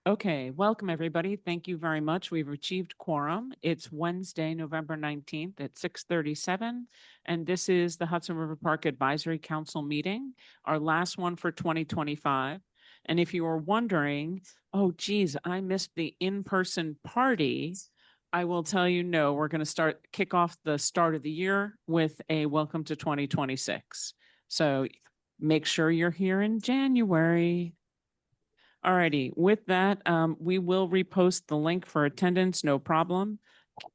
Okay, welcome everybody. Thank you very much. We've achieved quorum. It's Wednesday, November 19th at 6:37, and this is the Hudson River Park Advisory Council meeting, our last one for 2025. And if you were wondering, oh geez, I missed the in-person party, I will tell you no, we're going to kick off the start of the year with a welcome to 2026. So make sure you're here in January. Alrighty, with that, we will repost the link for attendance, no problem.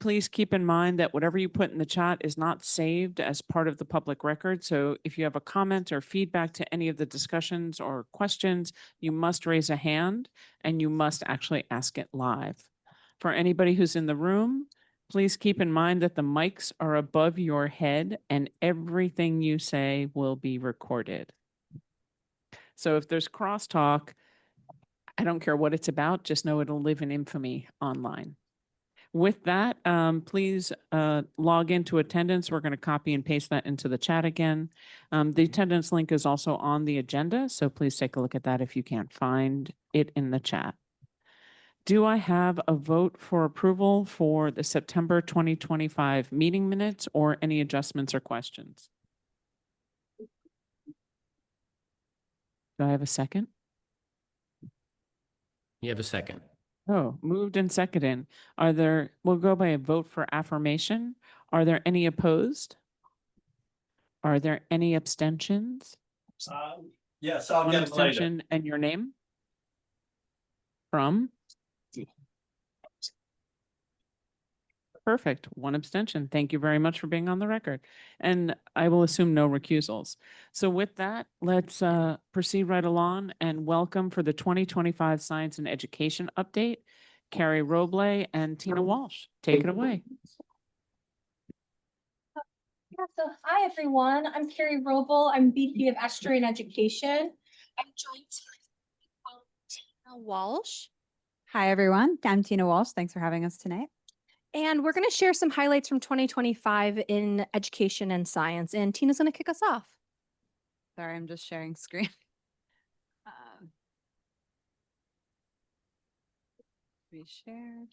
Please keep in mind that whatever you put in the chat is not saved as part of the public record. So if you have a comment or feedback to any of the discussions or questions, you must raise a hand and you must actually ask it live. For anybody who's in the room, please keep in mind that the mics are above your head and everything you say will be recorded. So if there's crosstalk, I don't care what it's about, just know it'll live in infamy online. With that, please log into attendance. We're going to copy and paste that into the chat again. The attendance link is also on the agenda, so please take a look at that if you can't find it in the chat. Do I have a vote for approval for the September 2025 meeting minutes or any adjustments or questions? Do I have a second? You have a second. Oh, moved and seconded. We'll go by a vote for affirmation. Are there any opposed? Are there any abstentions? Yes, I'll One get them later. abstention and your name? From? Perfect. One abstention. Thank you very much for being on the record. And I will assume no recusals. So with that, let's proceed right along and welcome for the 2025 Science and Education Update, Carrie Roble and Tina Walsh. Take it away. Yeah, so hi everyone, I'm Carrie Roble. I'm VP of Estuary and Education. I'm joined by Tina Walsh. Hi everyone, I'm Tina Walsh. Thanks for having us tonight. And we're going to share some highlights from 2025 in education and science. And Tina's going to kick us off. Sorry, I'm just sharing screen. We shared.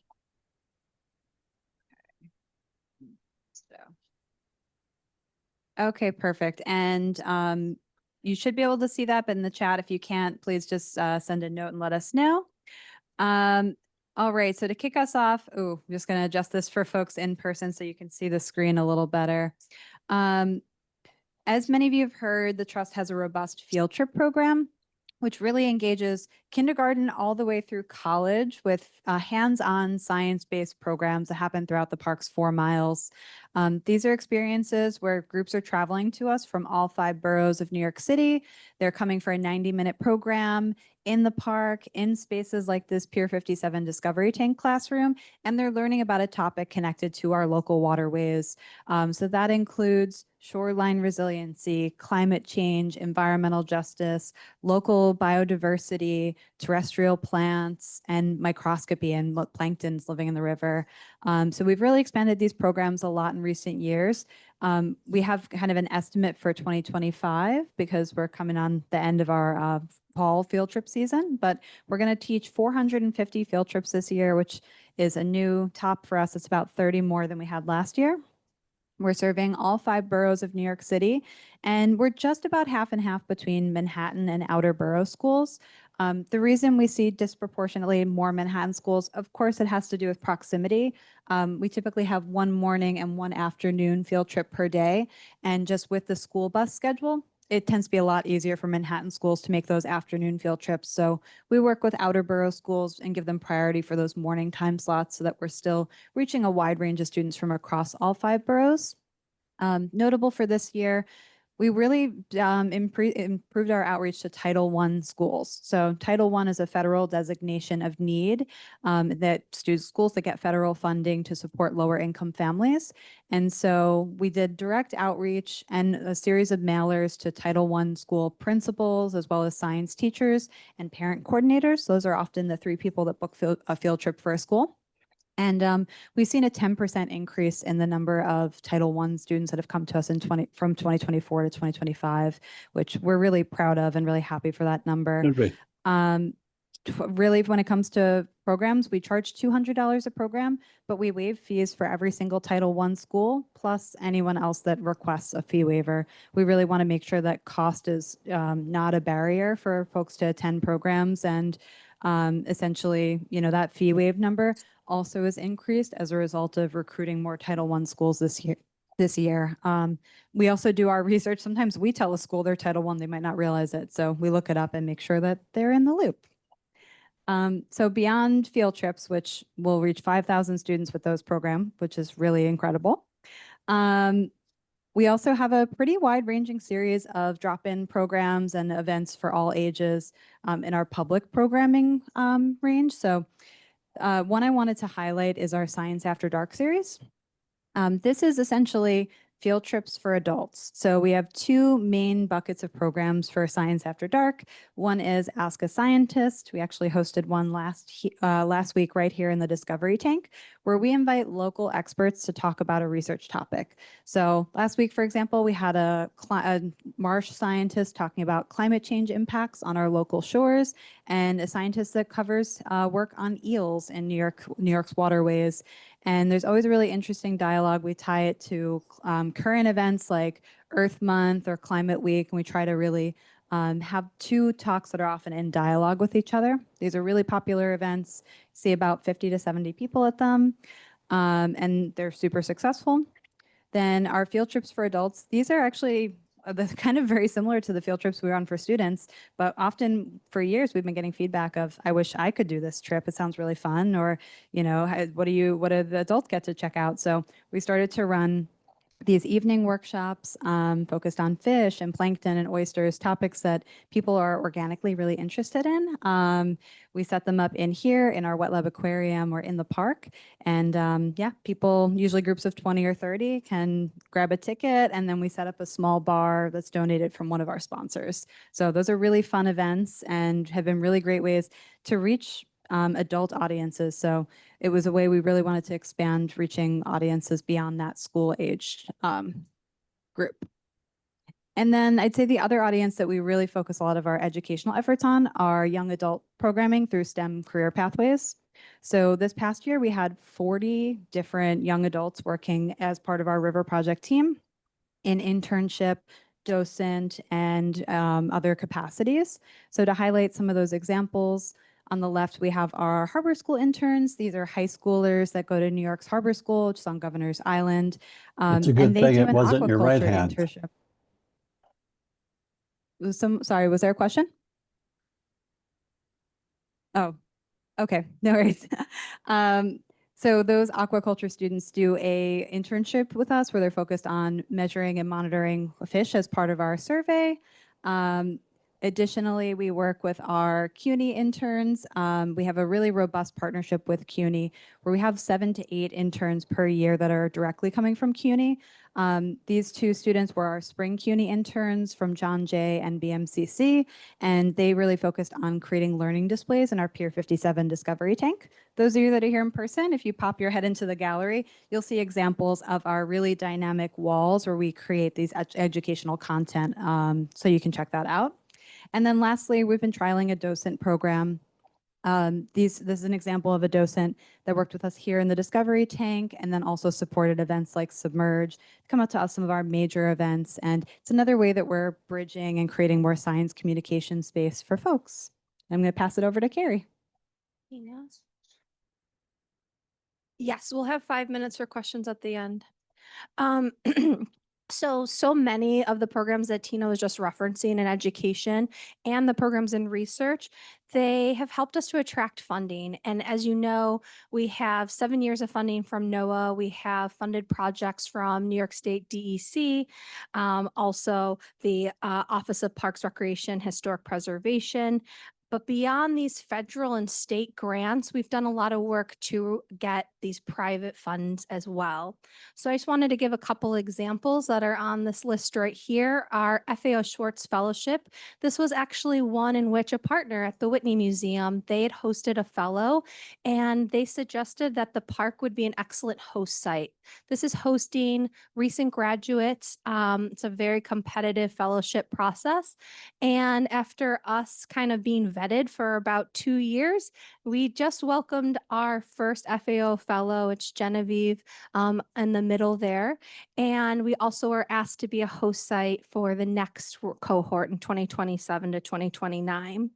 Okay, perfect. And you should be able to see that, but in the chat, if you can't, please just send a note and let us know. All right, so to kick us off, I'm just going to adjust this for folks in person so you can see the screen a little better. As many of you have heard, the Trust has a robust field trip program, which really engages kindergarten all the way through college with hands-on science-based programs that happen throughout the park's 4 miles. These are experiences where groups are traveling to us from all 5 boroughs of New York City. They're coming for a 90-minute program in the park, in spaces like this Pier 57 Discovery Tank classroom, and they're learning about a topic connected to our local waterways. So that includes shoreline resiliency, climate change, environmental justice, local biodiversity, terrestrial plants, and microscopy and what plankton's living in the river. So we've really expanded these programs a lot in recent years. We have kind of an estimate for 2025 because we're coming on the end of our fall field trip season, but we're going to teach 450 field trips this year, which is a new top for us. It's about 30 more than we had last year. We're serving all 5 boroughs of New York City, and we're just about half and half between Manhattan and outer borough schools. The reason we see disproportionately more Manhattan schools, of course, it has to do with proximity. We typically have 1 morning and 1 afternoon field trip per day, and just with the school bus schedule, it tends to be a lot easier for Manhattan schools to make those afternoon field trips. So we work with outer borough schools and give them priority for those morning time slots so that we're still reaching a wide range of students from across all 5 boroughs. Notable for this year, we really improved our outreach to Title I schools. So Title I is a federal designation of need that schools that get federal funding to support lower income families. And so we did direct outreach and a series of mailers to Title I school principals, as well as science teachers and parent coordinators. Those are often the 3 people that book a field trip for a school. And we've seen a 10% increase in the number of Title I students that have come to us from 2024 to 2025, which we're really proud of and really happy for that number. really, when it comes to programs, we charge $200 a program, but we waive fees for every single Title I school, plus anyone else that requests a fee waiver. We really want to make sure that cost is not a barrier for folks to attend programs, and essentially, that fee waive number also is increased as a result of recruiting more Title I schools this year. We also do our research. Sometimes we tell a school they're Title I, they might not realize it. So we look it up and make sure that they're in the loop. So beyond field trips, which will reach 5,000 students with those programs, which is really incredible. We also have a pretty wide-ranging series of drop-in programs and events for all ages in our public programming range. So one I wanted to highlight is our Science After Dark series. This is essentially field trips for adults. So we have two main buckets of programs for Science After Dark. One is Ask a Scientist. We actually hosted one last week right here in the Discovery Tank, where we invite local experts to talk about a research topic. So last week, for example, we had a marsh scientist talking about climate change impacts on our local shores, and a scientist that covers work on eels in New York's waterways. And there's always a really interesting dialogue. We tie it to current events like Earth Month or Climate Week, and we try to really have two talks that are often in dialogue with each other. These are really popular events. See about 50 to 70 people at them, and they're super successful. Then our field trips for adults, these are actually kind of very similar to the field trips we run for students, but often for years we've been getting feedback of, I wish I could do this trip. It sounds really fun. Or, what do the adults get to check out? So we started to run these evening workshops focused on fish and plankton and oysters, topics that people are organically really interested in. We set them up in here in our wet lab aquarium or in the park. And yeah, people, usually groups of 20 or 30, can grab a ticket, and then we set up a small bar that's donated from one of our sponsors. So those are really fun events and have been really great ways to reach adult audiences. So it was a way we really wanted to expand reaching audiences beyond that school-aged group. And then I'd say the other audience that we really focus a lot of our educational efforts on are young adult programming through STEM career pathways. So this past year, we had 40 different young adults working as part of our River Project team in internship, docent, and other capacities. So to highlight some of those examples, on the left, we have our harbor school interns. These are high schoolers that go to New York's Harbor School, which is on Governor's Island. It's a good and they thing do it an wasn't your right aquaculture hand. internship. Sorry, was there a question? Oh, okay, no worries. So those aquaculture students do a internship with us where they're focused on measuring and monitoring fish as part of our survey. Additionally, we work with our CUNY interns. We have a really robust partnership with CUNY where we have 7 to 8 interns per year that are directly coming from CUNY. These two students were our spring CUNY interns from John Jay and BMCC, and they really focused on creating learning displays in our Pier 57 Discovery Tank. Those of you that are here in person, if you pop your head into the gallery, you'll see examples of our really dynamic walls where we create these educational content, so you can check that out. And then lastly, we've been trialing a docent program. This is an example of a docent that worked with us here in the Discovery Tank and then also supported events like Submerge, come out to us some of our major events. And it's another way that we're bridging and creating more science communication space for folks. I'm going to pass it over to Carrie. Yes, we'll have 5 minutes for questions at the end. So many of the programs that Tina was just referencing in education and the programs in research, they have helped us to attract funding. And as you know, we have 7 years of funding from NOAA. We have funded projects from New York State DEC, also the Office of Parks, Recreation, Historic Preservation. But beyond these federal and state grants, we've done a lot of work to get these private funds as well. So I just wanted to give a couple examples that are on this list right here. Our FAO Schwartz Fellowship. This was actually one in which a partner at the Whitney Museum, they had hosted a fellow, and they suggested that the park would be an excellent host site. This is hosting recent graduates. It's a very competitive fellowship process. And after us kind of being vetted for about 2 years, we just welcomed our first FAO fellow. It's Genevieve in the middle there. And we also were asked to be a host site for the next cohort in 2027 to 2029.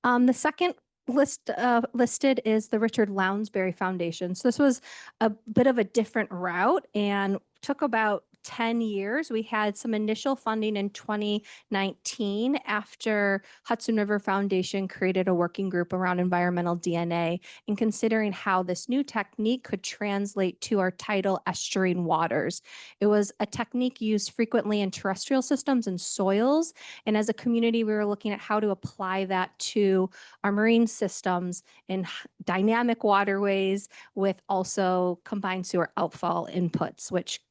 The second listed is the Richard Lounsbury Foundation. So this was a bit of a different route and took about 10 years. We had some initial funding in 2019 after Hudson River Foundation created a working group around environmental DNA and considering how this new technique could translate to our tidal estuarine waters. It was a technique used frequently in terrestrial systems and soils. And as a community, we were looking at how to apply that to our marine systems and dynamic waterways with also combined sewer outfall inputs, which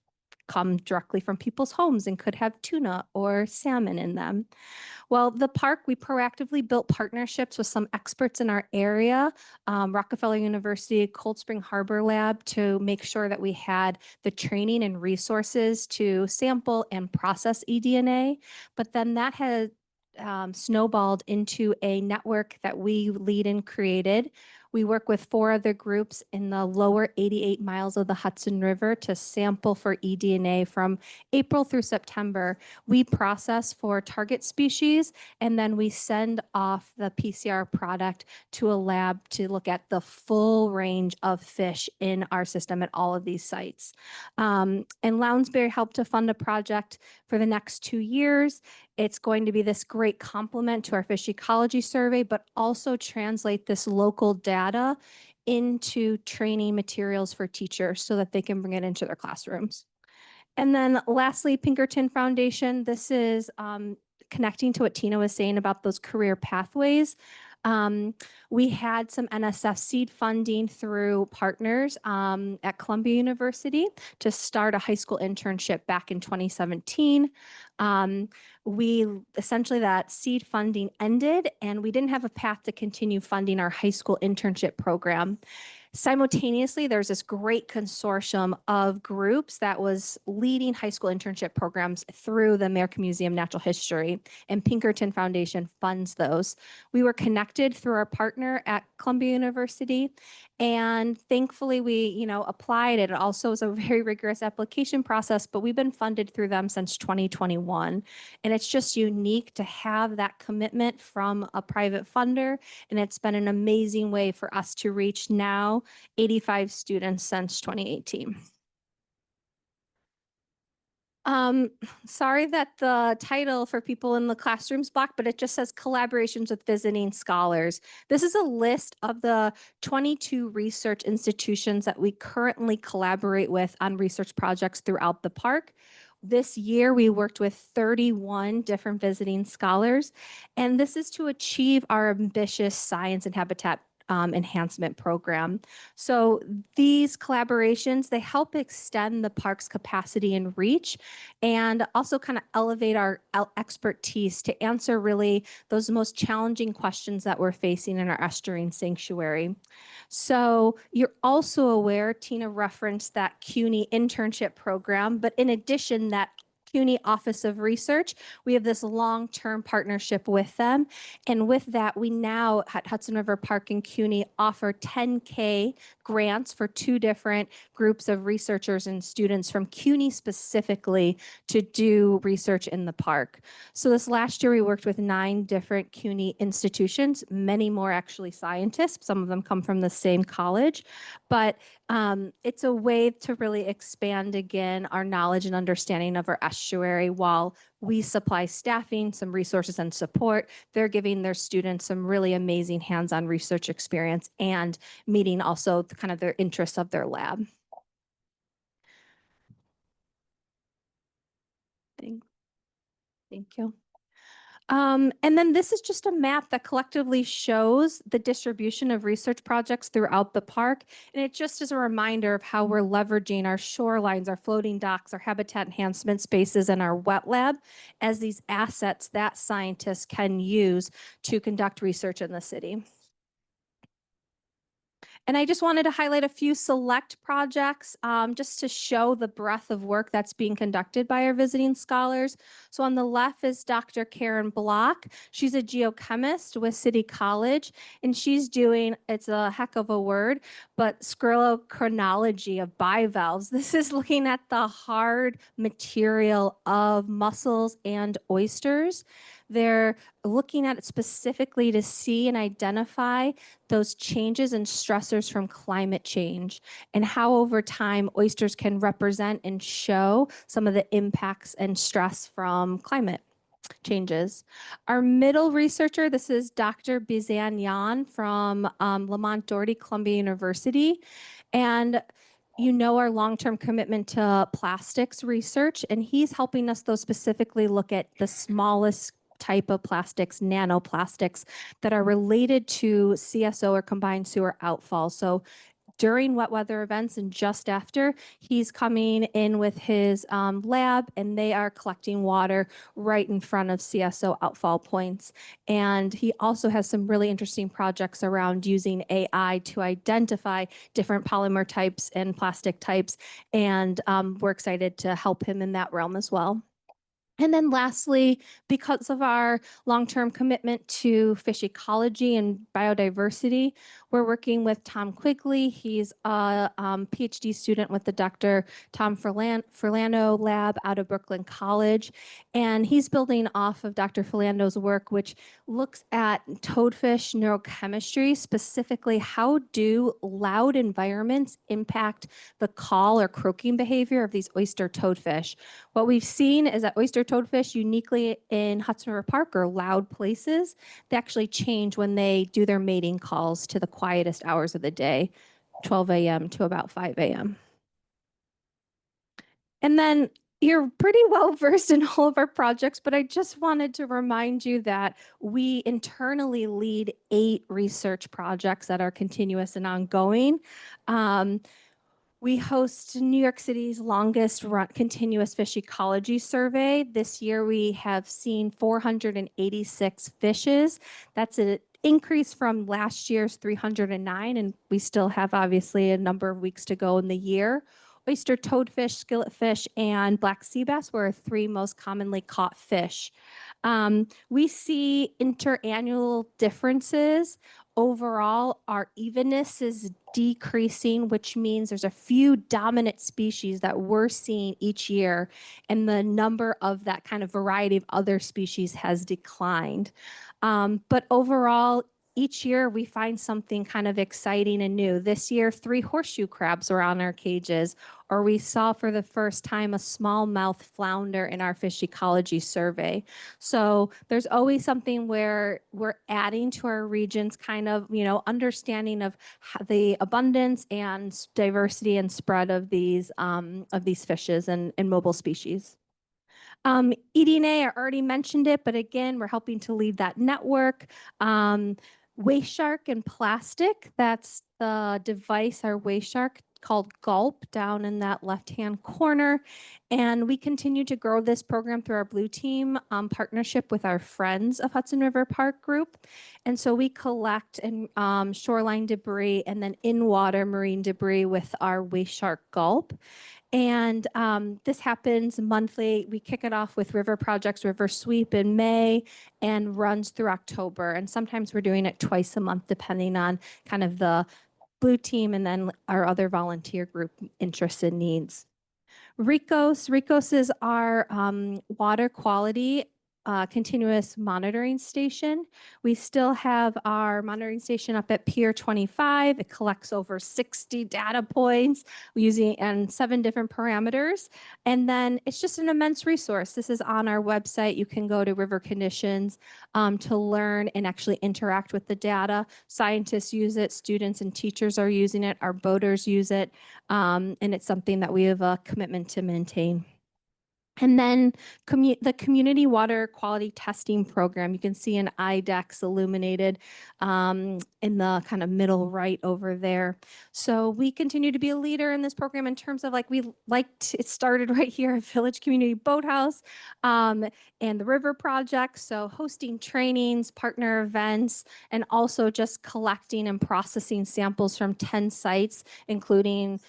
come directly from people's homes and could have tuna or salmon in them. Well, the park, we proactively built partnerships with some experts in our area, Rockefeller University, Cold Spring Harbor Lab, to make sure that we had the training and resources to sample and process eDNA. But then that had snowballed into a network that we lead and created. We work with 4 other groups in the lower 88 miles of the Hudson River to sample for eDNA from April through September. We process for target species, and then we send off the PCR product to a lab to look at the full range of fish in our system at all of these sites. And Lounsbury helped to fund a project for the next 2 years. It's going to be this great complement to our fish ecology survey, but also translate this local data into training materials for teachers so that they can bring it into their classrooms. And then lastly, Pinkerton Foundation. This is connecting to what Tina was saying about those career pathways. We had some NSF seed funding through partners at Columbia University to start a high school internship back in 2017. We essentially, that seed funding ended and we didn't have a path to continue funding our high school internship program. Simultaneously, there's this great consortium of groups that was leading high school internship programs through the American Museum of Natural History, and Pinkerton Foundation funds those. We were connected through our partner at Columbia University, and thankfully we, applied. It also was a very rigorous application process, but we've been funded through them since 2021. And it's just unique to have that commitment from a private funder, and it's been an amazing way for us to reach now 85 students since 2018. Sorry that the title for people in the classrooms block, but it just says collaborations with visiting scholars. This is a list of the 22 research institutions that we currently collaborate with on research projects throughout the park. This year, we worked with 31 different visiting scholars, and this is to achieve our ambitious science and habitat enhancement program. So these collaborations, they help extend the park's capacity and reach, and also kind of elevate our expertise to answer really those most challenging questions that we're facing in our estuarine sanctuary. So you're also aware, Tina referenced that CUNY internship program, but in addition, that CUNY Office of Research, we have this long-term partnership with them. And with that, we now at Hudson River Park and CUNY offer 10K grants for 2 different groups of researchers and students from CUNY specifically to do research in the park. So this last year, we worked with 9 different CUNY institutions, many more actually scientists. Some of them come from the same college, but it's a way to really expand again our knowledge and understanding of our estuary while we supply staffing, some resources and support. They're giving their students some really amazing hands-on research experience and meeting also kind of their interests of their lab. Thank you. And then this is just a map that collectively shows the distribution of research projects throughout the park. And it just is a reminder of how we're leveraging our shorelines, our floating docks, our habitat enhancement spaces, and our wet lab as these assets that scientists can use to conduct research in the city. And I just wanted to highlight a few select projects just to show the breadth of work that's being conducted by our visiting scholars. So on the left is Dr. Karen Block. She's a geochemist with City College, and she's doing, it's a heck of a word, but sclerochronology of bivalves. This is looking at the hard material of mussels and oysters. They're looking at it specifically to see and identify those changes and stressors from climate change and how over time oysters can represent and show some of the impacts and stress from climate changes. Our middle researcher, this is Dr. Bizan Yan from Lamont Doherty Columbia University. And you know our long-term commitment to plastics research, and he's helping us though specifically look at the smallest type of plastics, nanoplastics, that are related to CSO or combined sewer outfall. So during wet weather events and just after, he's coming in with his lab, and they are collecting water right in front of CSO outfall points. And he also has some really interesting projects around using AI to identify different polymer types and plastic types. And we're excited to help him in that realm as well. And then lastly, because of our long-term commitment to fish ecology and biodiversity, we're working with Tom Quigley. He's a PhD student with the Dr. Tom Furlano lab out of Brooklyn College. And he's building off of Dr. Furlano's work, which looks at toadfish neurochemistry, specifically how do loud environments impact the call or croaking behavior of these oyster toadfish. What we've seen is that oyster toadfish, uniquely in Hudson River Park or loud places, they actually change when they do their mating calls to the quietest hours of the day, 12 a.m. to about 5 a.m. And then you're pretty well versed in all of our projects, but I just wanted to remind you that we internally lead 8 research projects that are continuous and ongoing. We host New York City's longest run continuous fish ecology survey. This year we have seen 486 fishes. That's an increase from last year's 309, and we still have obviously a number of weeks to go in the year. Oyster, toadfish, skilletfish, and black sea bass were our 3 most commonly caught fish. We see interannual differences. Overall, our evenness is decreasing, which means there's a few dominant species that we're seeing each year, and the number of that kind of variety of other species has declined. But overall, each year we find something kind of exciting and new. This year, 3 horseshoe crabs were on our cages, or we saw for the first time a smallmouth flounder in our fish ecology survey. So there's always something where we're adding to our region's kind of, understanding of the abundance and diversity and spread of these fishes and mobile species. EDNA, I already mentioned it, but again, we're helping to lead that network. Waste Shark and Plastic, that's the device, our Waste Shark, called Gulp, down in that left-hand corner. And we continue to grow this program through our Blue Team partnership with our Friends of Hudson River Park group. And so we collect shoreline debris and then in-water marine debris with our Waste Shark Gulp. And this happens monthly. We kick it off with River Projects River Sweep in May and runs through October. And sometimes we're doing it twice a month, depending on kind of the Blue Team and then our other volunteer group interests and needs. RICOS is our water quality continuous monitoring station. We still have our monitoring station up at Pier 25. It collects over 60 data points using and 7 different parameters. And then it's just an immense resource. This is on our website. You can go to river conditions to learn and actually interact with the data. Scientists use it, students and teachers are using it, our boaters use it, and it's something that we have a commitment to maintain. And then the community water quality testing program, you can see an IDEX illuminated in the kind of middle right over there. So we continue to be a leader in this program in terms of it started right here at Village Community Boathouse and the River Project. So hosting trainings, partner events, and also just collecting and processing samples from 10 sites, including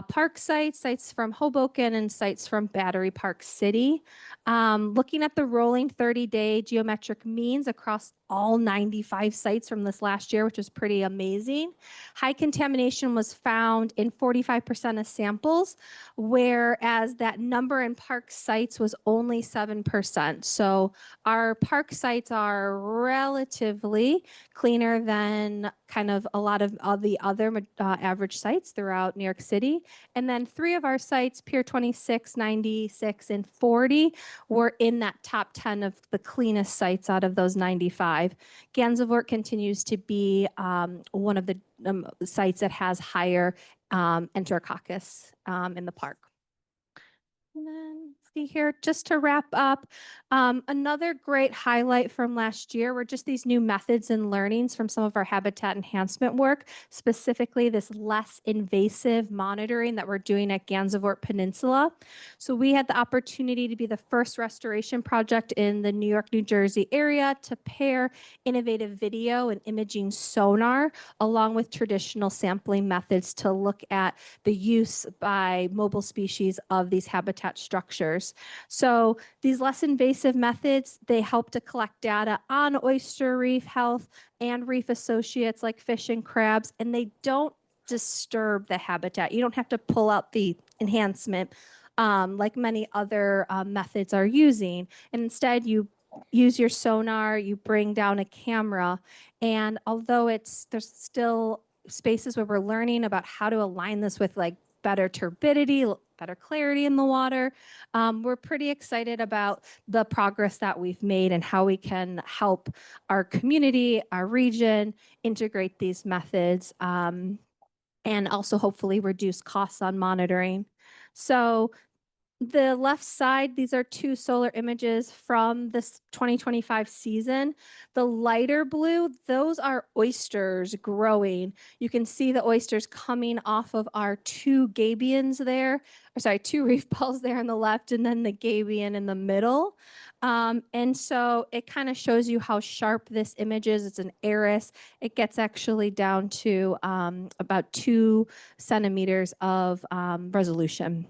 park sites, sites from Hoboken, and sites from Battery Park City. Looking at the rolling 30-day geometric means across all 95 sites from this last year, which is pretty amazing. High contamination was found in 45% of samples, whereas that number in park sites was only 7%. So our park sites are relatively cleaner than kind of a lot of the other average sites throughout New York City. And then 3 of our sites, Pier 26, 96, and 40, were in that top 10 of the cleanest sites out of those 95. Gansevoort continues to be one of the sites that has higher enterococcus in the park. And then see here, just to wrap up, another great highlight from last year were just these new methods and learnings from some of our habitat enhancement work, specifically this less invasive monitoring that we're doing at Gansevoort Peninsula. So we had the opportunity to be the first restoration project in the New York, New Jersey area to pair innovative video and imaging sonar along with traditional sampling methods to look at the use by mobile species of these habitat structures. So these less invasive methods, they help to collect data on oyster reef health and reef associates like fish and crabs, and they don't disturb the habitat. You don't have to pull out the enhancement like many other methods are using. And instead, you use your sonar, you bring down a camera, and although there's still spaces where we're learning about how to align this with like better turbidity, better clarity in the water. We're pretty excited about the progress that we've made and how we can help our community, our region, integrate these methods and also hopefully reduce costs on monitoring. So the left side, these are 2 solar images from this 2025 season. The lighter blue, those are oysters growing. You can see the oysters coming off of our 2 gabions there, or sorry, 2 reef balls there on the left, and then the gabion in the middle. And so it kind of shows you how sharp this image is. It's an iris. It gets actually down to about 2 centimeters of resolution.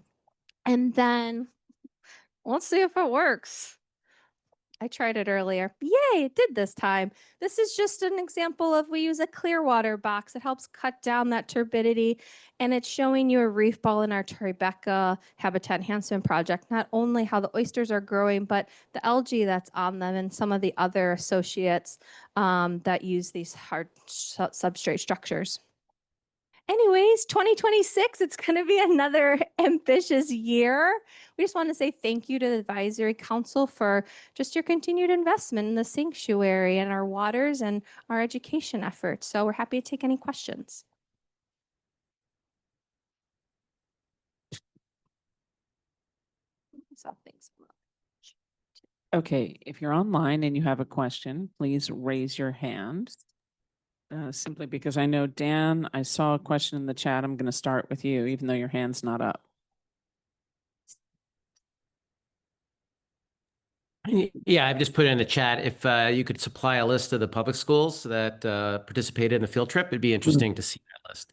And then let's see if it works. I tried it earlier. Yay, it did this time. This is just an example of we use a clear water box. It helps cut down that turbidity. And it's showing you a reef ball in our Tribeca Habitat Enhancement Project, not only how the oysters are growing, but the algae that's on them and some of the other associates that use these hard substrate structures. Anyways, 2026, it's going to be another ambitious year. We just want to say thank you to the Advisory Council for just your continued investment in the sanctuary and our waters and our education efforts. So we're happy to take any questions. Okay, if you're online and you have a question, please raise your hand. Simply because I know, Dan, I saw a question in the chat. I'm going to start with you, even though your hand's not up. Yeah, I've just put in the chat. If you could supply a list of the public schools that participated in the field trip, it'd be interesting to see that list.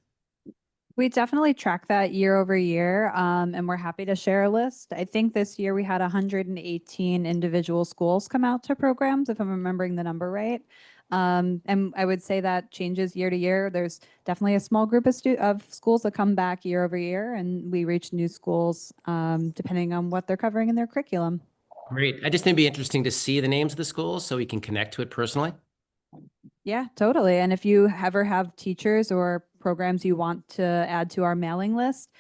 We definitely track that year over year, and we're happy to share a list. I think this year we had 118 individual schools come out to programs, if I'm remembering the number right. And I would say that changes year to year. There's definitely a small group of schools that come back year over year, and we reach new schools depending on what they're covering in their curriculum. Great. I just think it'd be interesting to see the names of the schools so we can connect to it personally. Yeah, totally. And if you ever have teachers or programs you want to add to our mailing list,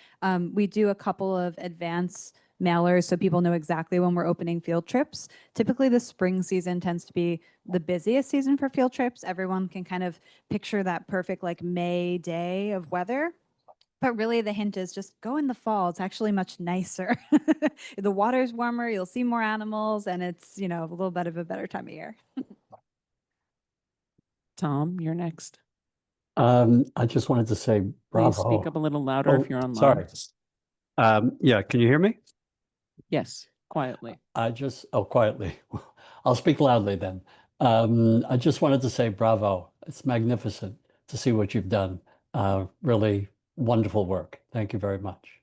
we do a couple of advance mailers so people know exactly when we're opening field trips. Typically the spring season tends to be the busiest season for field trips. Everyone can kind of picture that perfect like May day of weather. But really the hint is just go in the fall. It's actually much nicer. The water's warmer, you'll see more animals, and it's, you know, a little bit of a better time of year. Tom, you're next. I just wanted to say Please speak bravo. up a little louder if Oh, you're online. sorry. Yeah, can you hear me? Yes, quietly. Quietly. I'll speak loudly then. I just wanted to say bravo. It's magnificent to see what you've done. Really wonderful work. Thank you very much.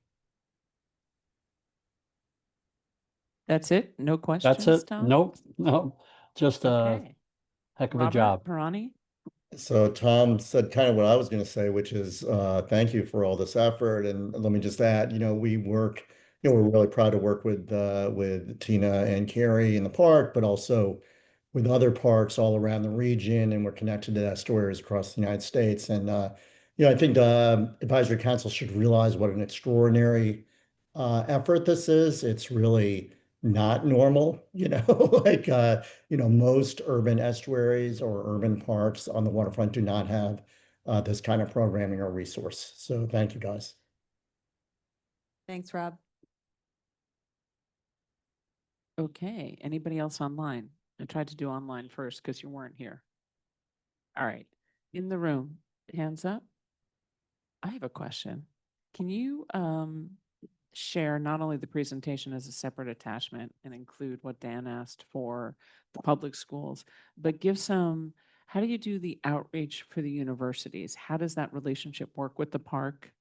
That's it? No That's questions, it? Tom? Nope, no, just a Okay. heck of a Robert, job. Parani? So Tom said kind of what I was going to say, which is thank you for all this effort. And let me just add, we work, we're really proud to work with Tina and Carrie in the park, but also with other parks all around the region, and we're connected to estuaries across the United States. And I think the advisory council should realize what an extraordinary effort this is. It's really not normal, like most urban estuaries or urban parks on the waterfront do not have this kind of programming or resource. So thank you, guys. Thanks, Rob. Okay, anybody else online? I tried to do online first because you weren't here. All right, in the room, hands up. I have a question. Can you share not only the presentation as a separate attachment and include what Dan asked for the public schools, but give some, how do you do the outreach for the universities? How does that relationship work with the park?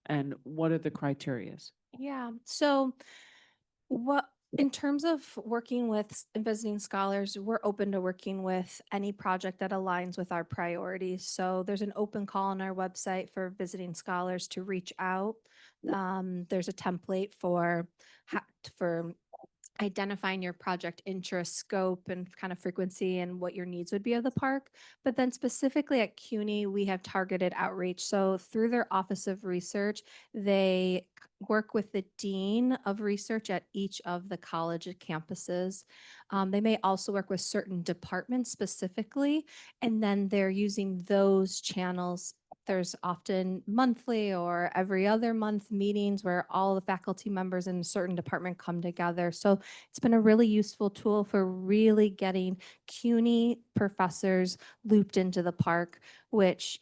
And what are the criterias? Yeah. So in terms of working with and visiting scholars, we're open to working with any project that aligns with our priorities. So there's an open call on our website for visiting scholars to reach out. There's a template for identifying your project interest, scope, and kind of frequency and what your needs would be of the park. But then specifically at CUNY, we have targeted outreach. So through their Office of Research, they work with the Dean of Research at each of the college campuses. They may also work with certain departments specifically, and then they're using those channels. There's often monthly or every other month meetings where all the faculty members in a certain department come together. So it's been a really useful tool for really getting CUNY professors looped into the park, which,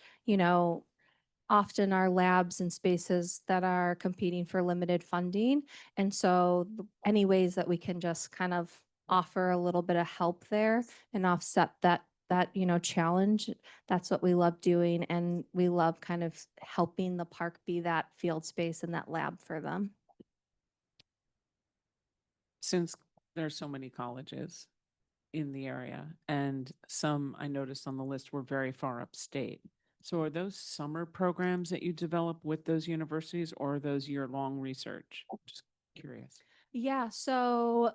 often are labs and spaces that are competing for limited funding. And so any ways that we can just kind of offer a little bit of help there and offset that challenge, that's what we love doing. And we love kind of helping the park be that field space and that lab for them. Since there's so many colleges in the area, and some I noticed on the list were very far upstate. So are those summer programs that you develop with those universities, or are those year-long research? Just curious. Yeah, so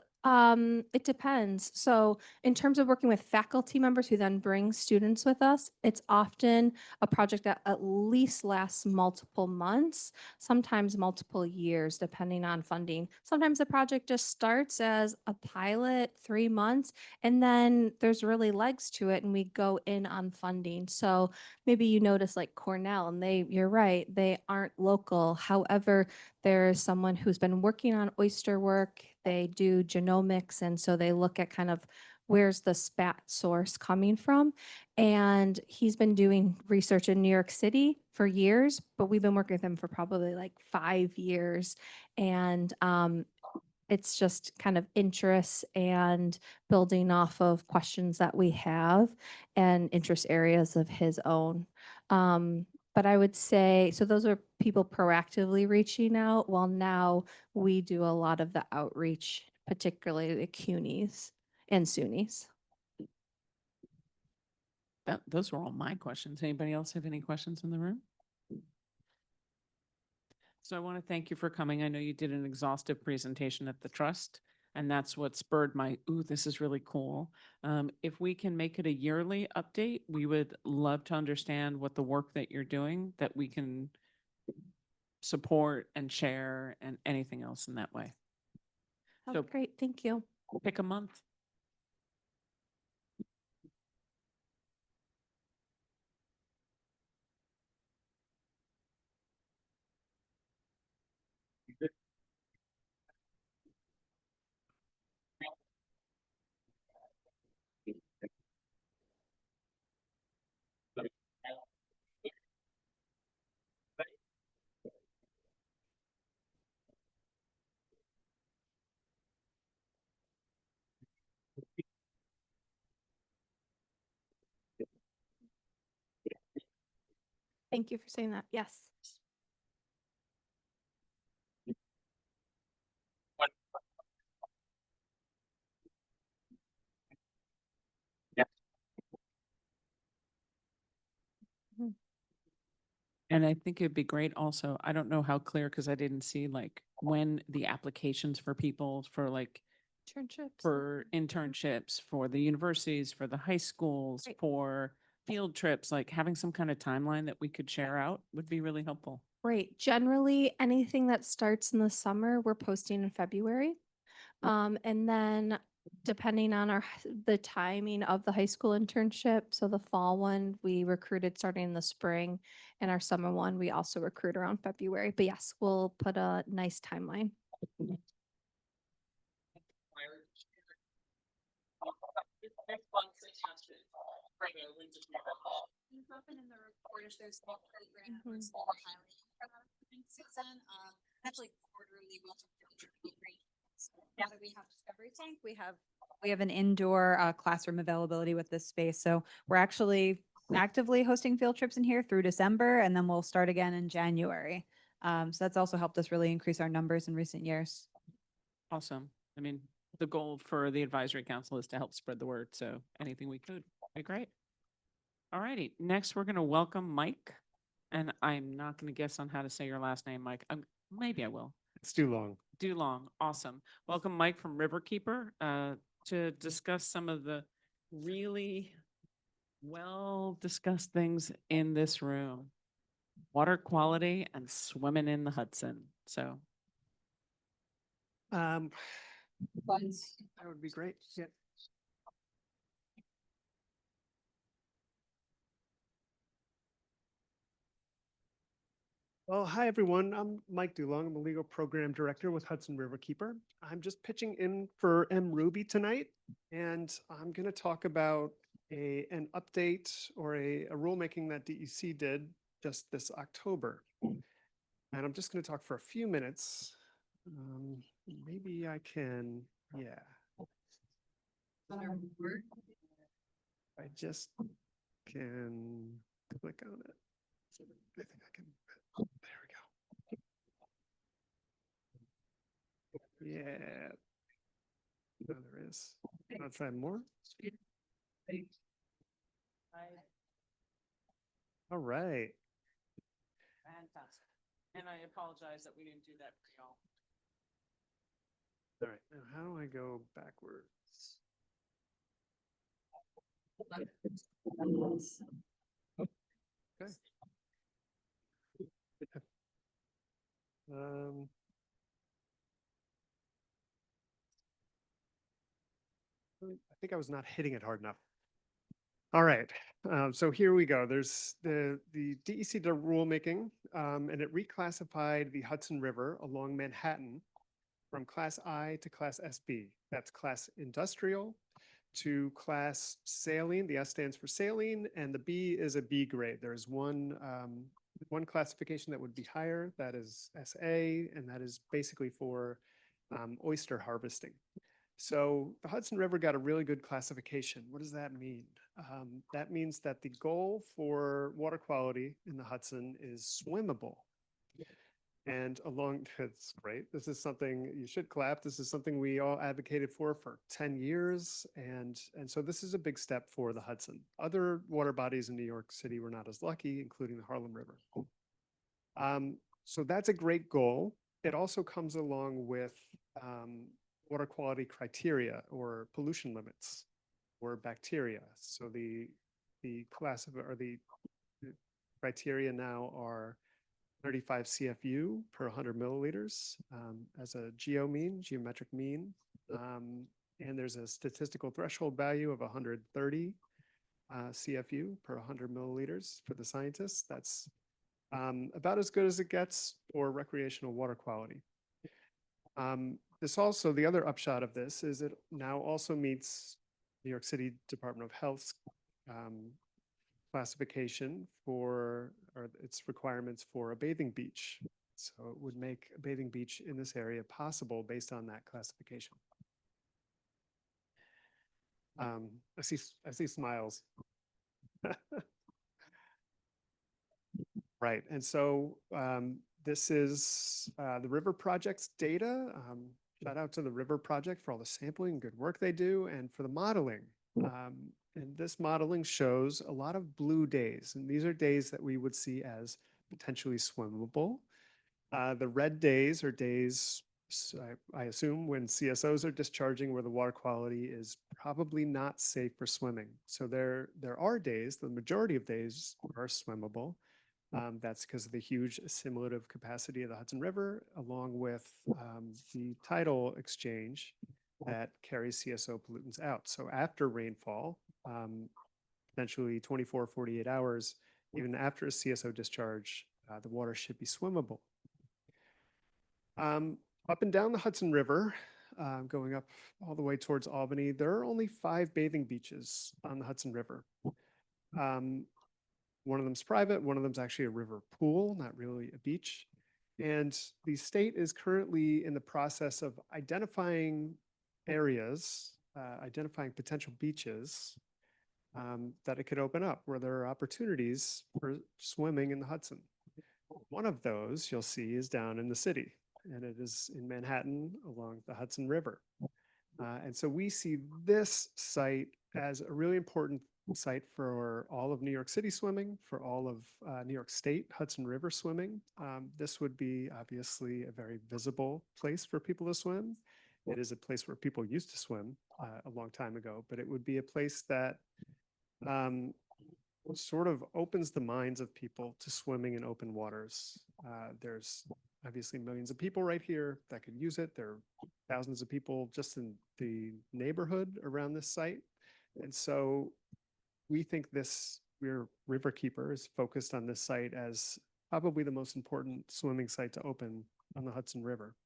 it depends. So in terms of working with faculty members who then bring students with us, it's often a project that at least lasts multiple months, sometimes multiple years, depending on funding. Sometimes the project just starts as a pilot, 3 months, and then there's really legs to it and we go in on funding. So maybe you notice like Cornell, and you're right, they aren't local. However, there's someone who's been working on oyster work. They do genomics, and so they look at kind of where's the spat source coming from. And he's been doing research in New York City for years, but we've been working with him for probably like 5 years. And it's just kind of interests and building off of questions that we have and interest areas of his own. But I would say, so those are people proactively reaching out, while now we do a lot of the outreach, particularly the CUNYs and SUNYs. Those were all my questions. Anybody else have any questions in the room? So I want to thank you for coming. I know you did an exhaustive presentation at the trust, and that's what spurred my, ooh, this is really cool. If we can make it a yearly update, we would love to understand what the work that you're doing, that we can support and share and anything else in that way. Oh, So great, thank you. pick a month. Thank you for saying that. Yes. And I think it'd be great also, I don't know how clear, because I didn't see like when the applications for people for like Internships. for internships, for the universities, for the high schools, Right. for field trips, like having some kind of timeline that we could share out would be really helpful. Right. Generally, anything that starts in the summer, we're posting in February. And then depending on the timing of the high school internship, so the fall one, we recruited starting in the spring, and our summer one, we also recruit around February. But yes, we'll put a nice timeline. Actually, quarterly, now that we have Discovery Tank, we have an indoor classroom availability with this space. So we're actually actively hosting field trips in here through December, and then we'll start again in January. So that's also helped us really increase our numbers in recent years. Awesome. I mean, the goal for the advisory council is to help spread the word. So anything we could be great. All righty. Next, we're going to welcome Mike. And I'm not going to guess on how to say your last name, Mike. Maybe I will. It's too long. Dulong. Awesome. Welcome, Mike from Riverkeeper, to discuss some of the really well discussed things in this room. Water quality and swimming in the Hudson. So That would be great. Yeah. Well, hi, everyone. I'm Mike Dulong. I'm a legal program director with Hudson Riverkeeper. I'm just pitching in for M. Ruby tonight, and I'm going to talk about an update or a rulemaking that DEC did just this October. And I'm just going to talk for a few minutes. Maybe I can, yeah. I just can click on it. I think I can. There we go. Yeah. No, there is. I'll try more. All right. fantastic. And I apologize that we didn't do that for y'all. All right. Now, how do I go backwards? Okay. I think I was not hitting it hard enough. All right, so here we go. There's the DEC did a rulemaking, and it reclassified the Hudson River along Manhattan from Class I to Class SB. That's Class Industrial to Class Saline. The S stands for saline, and the B is a B grade. There's one classification that would be higher. That is SA, and that is basically for oyster harvesting. So the Hudson River got a really good classification. What does that mean? That means that the goal for water quality in the Hudson is swimmable. And that's great. This is something you should clap. This is something we all advocated for 10 years. And so this is a big step for the Hudson. Other water bodies in New York City were not as lucky, including the Harlem River. So that's a great goal. It also comes along with water quality criteria or pollution limits or bacteria. So the criteria now are 35 CFU per 100 milliliters as a geometric mean. And there's a statistical threshold value of 130 CFU per 100 milliliters for the scientists. That's about as good as it gets for recreational water quality. The other upshot of this is it now also meets New York City Department of Health's classification or its requirements for a bathing beach. So it would make a bathing beach in this area possible based on that classification. I see smiles. Right. And so this is the River Project's data. Shout out to the River Project for all the sampling and good work they do and for the modeling. And this modeling shows a lot of blue days. And these are days that we would see as potentially swimmable. The red days are days, I assume, when CSOs are discharging where the water quality is probably not safe for swimming. So there are days, the majority of days are swimmable. That's because of the huge assimilative capacity of the Hudson River, along with the tidal exchange that carries CSO pollutants out. So after rainfall, potentially 24, 48 hours, even after a CSO discharge, the water should be swimmable. Up and down the Hudson River, going up all the way towards Albany, there are only 5 bathing beaches on the Hudson River. One of them's private, one of them's actually a river pool, not really a beach. And the state is currently in the process of identifying areas, identifying potential beaches that it could open up where there are opportunities for swimming in the Hudson. One of those you'll see is down in the city, and it is in Manhattan along the Hudson River. And so we see this site as a really important site for all of New York City swimming, for all of New York State Hudson River swimming. This would be obviously a very visible place for people to swim. It is a place where people used to swim a long time ago, but it would be a place that sort of opens the minds of people to swimming in open waters. There's obviously millions of people right here that could use it. There are thousands of people just in the neighborhood around this site. And so we think Riverkeeper is focused on this site as probably the most important swimming site to open on the Hudson River.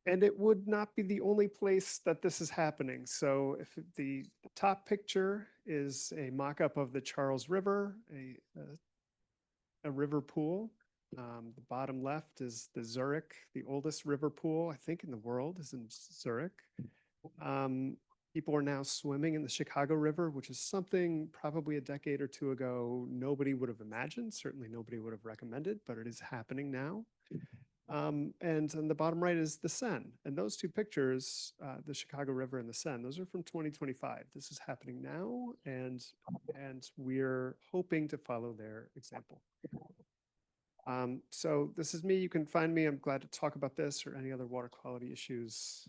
And it would not be the only place that this is happening. So if the top picture is a mock-up of the Charles River, a river pool. The bottom left is the Zurich, the oldest river pool, I think, in the world is in Zurich. People are now swimming in the Chicago River, which is something probably a decade or two ago nobody would have imagined, certainly nobody would have recommended, but it is happening now. And on the bottom right is the Seine. And those two pictures, the Chicago River and the Seine, those are from 2025. This is happening now, and we're hoping to follow their example. So this is me. You can find me. I'm glad to talk about this or any other water quality issues.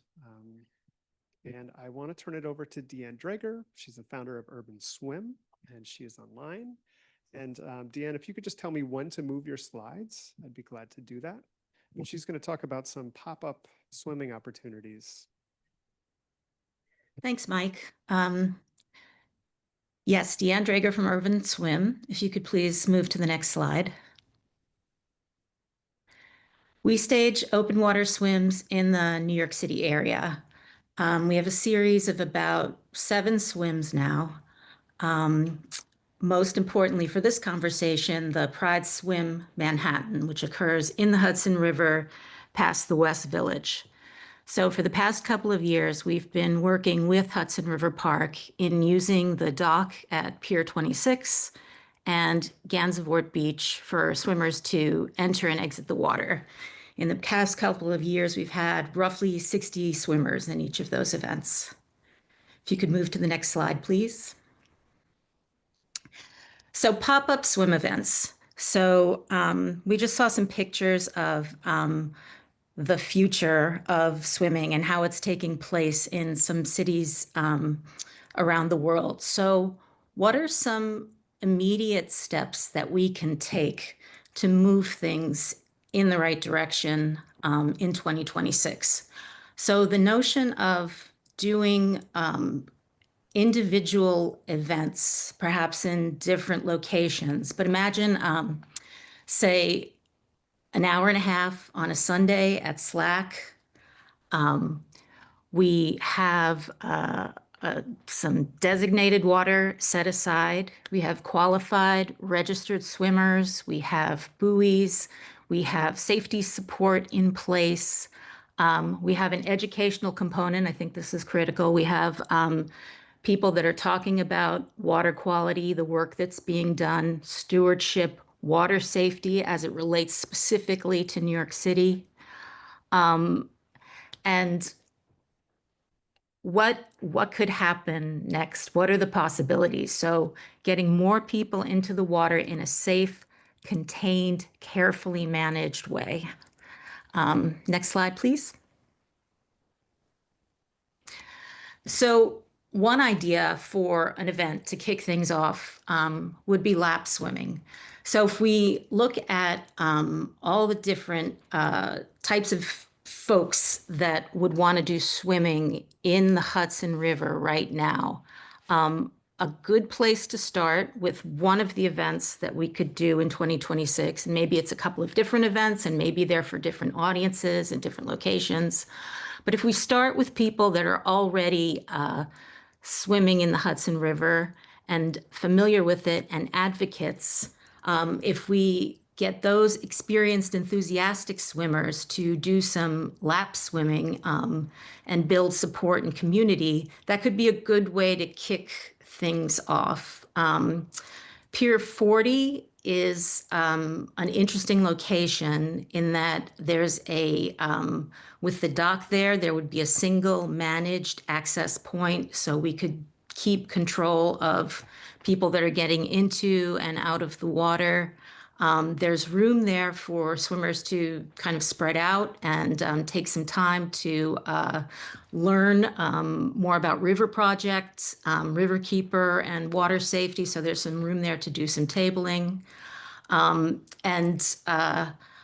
And I want to turn it over to Deanne Drager. She's the founder of Urban Swim, and she is online. And Deanne, if you could just tell me when to move your slides, I'd be glad to do that. And she's going to talk about some pop-up swimming opportunities. Thanks, Mike. Yes, Deanne Drager from Urban Swim. If you could please move to the next slide. We stage open water swims in the New York City area. We have a series of about 7 swims now. Most importantly for this conversation, the Pride Swim Manhattan, which occurs in the Hudson River past the West Village. So for the past couple of years, we've been working with Hudson River Park in using the dock at Pier 26 and Gansevoort Beach for swimmers to enter and exit the water. In the past couple of years, we've had roughly 60 swimmers in each of those events. If you could move to the next slide, please. So pop-up swim events. So we just saw some pictures of the future of swimming and how it's taking place in some cities around the world. So what are some immediate steps that we can take to move things in the right direction in 2026? So the notion of doing individual events, perhaps in different locations, but imagine, say, an hour and a half on a Sunday at Slack. We have some designated water set aside. We have qualified registered swimmers. We have buoys. We have safety support in place. We have an educational component. I think this is critical. We have people that are talking about water quality, the work that's being done, stewardship, water safety as it relates specifically to New York City. And what could happen next? What are the possibilities? So getting more people into the water in a safe, contained, carefully managed way. Next slide, please. So one idea for an event to kick things off would be lap swimming. So if we look at all the different types of folks that would want to do swimming in the Hudson River right now, a good place to start with one of the events that we could do in 2026, and maybe it's a couple of different events and maybe they're for different audiences and different locations. But if we start with people that are already swimming in the Hudson River and familiar with it and advocates, if we get those experienced, enthusiastic swimmers to do some lap swimming and build support and community, that could be a good way to kick things off. Pier 40 is an interesting location in that there's with the dock there would be a single managed access point, so we could keep control of people that are getting into and out of the water. There's room there for swimmers to kind of spread out and take some time to learn more about river projects, river keeper, and water safety. So there's some room there to do some tabling.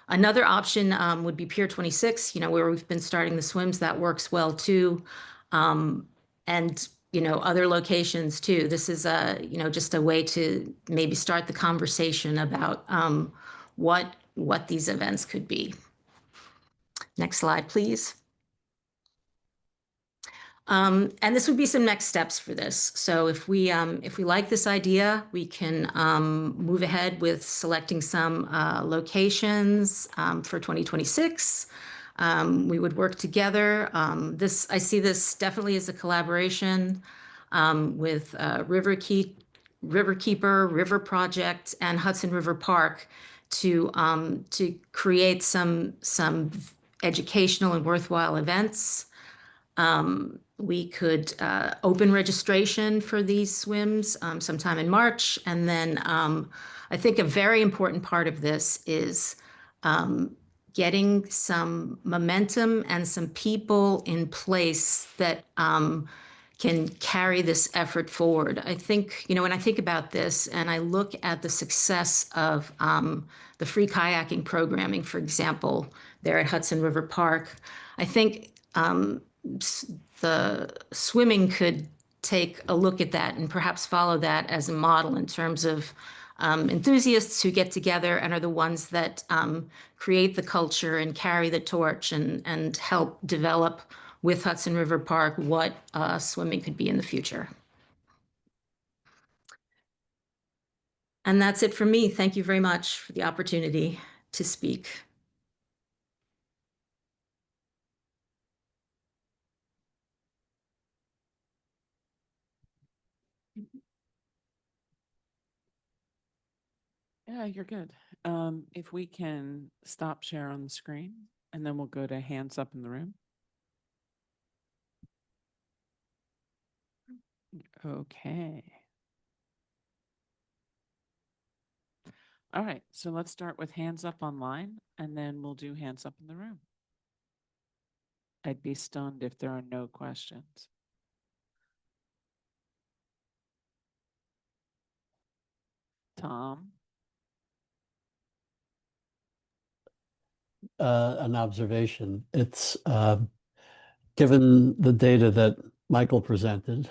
Another option would be Pier 26, where we've been starting the swims. That works well too. And other locations too. This is just a way to maybe start the conversation about what these events could be. Next slide, please. And this would be some next steps for this. So if we like this idea, we can move ahead with selecting some locations for 2026. We would work together. I see this definitely as a collaboration with River Keeper, River Project, and Hudson River Park to create some educational and worthwhile events. We could open registration for these swims sometime in March. And then I think a very important part of this is getting some momentum and some people in place that can carry this effort forward. I think, when I think about this and I look at the success of the free kayaking programming, for example, there at Hudson River Park, I think the swimming could take a look at that and perhaps follow that as a model in terms of enthusiasts who get together and are the ones that create the culture and carry the torch and help develop with Hudson River Park what swimming could be in the future. And that's it for me. Thank you very much for the opportunity to speak. Yeah, you're good. If we can stop share on the screen, and then we'll go to hands up in the room. Okay. All right, so let's start with hands up online, and then we'll do hands up in the room. I'd be stunned if there are no questions. Tom? An observation. It's given the data that Michael presented,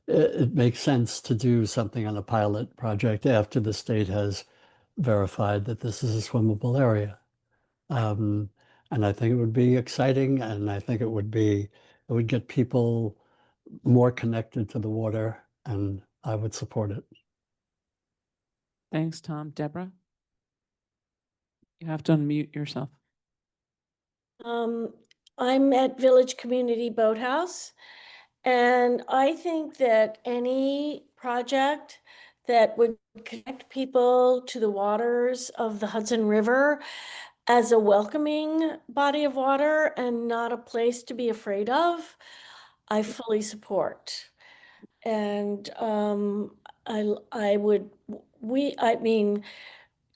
it makes sense to do something on a pilot project after the state has verified that this is a swimmable area. And I think it would be exciting, and I think it would get people more connected to the water, and I would support it. Thanks, Tom. Deborah? You have to unmute yourself. I'm at Village Community Boathouse, And I think that any project that would connect people to the waters of the Hudson River as a welcoming body of water and not a place to be afraid of, I fully support. And I would, I mean,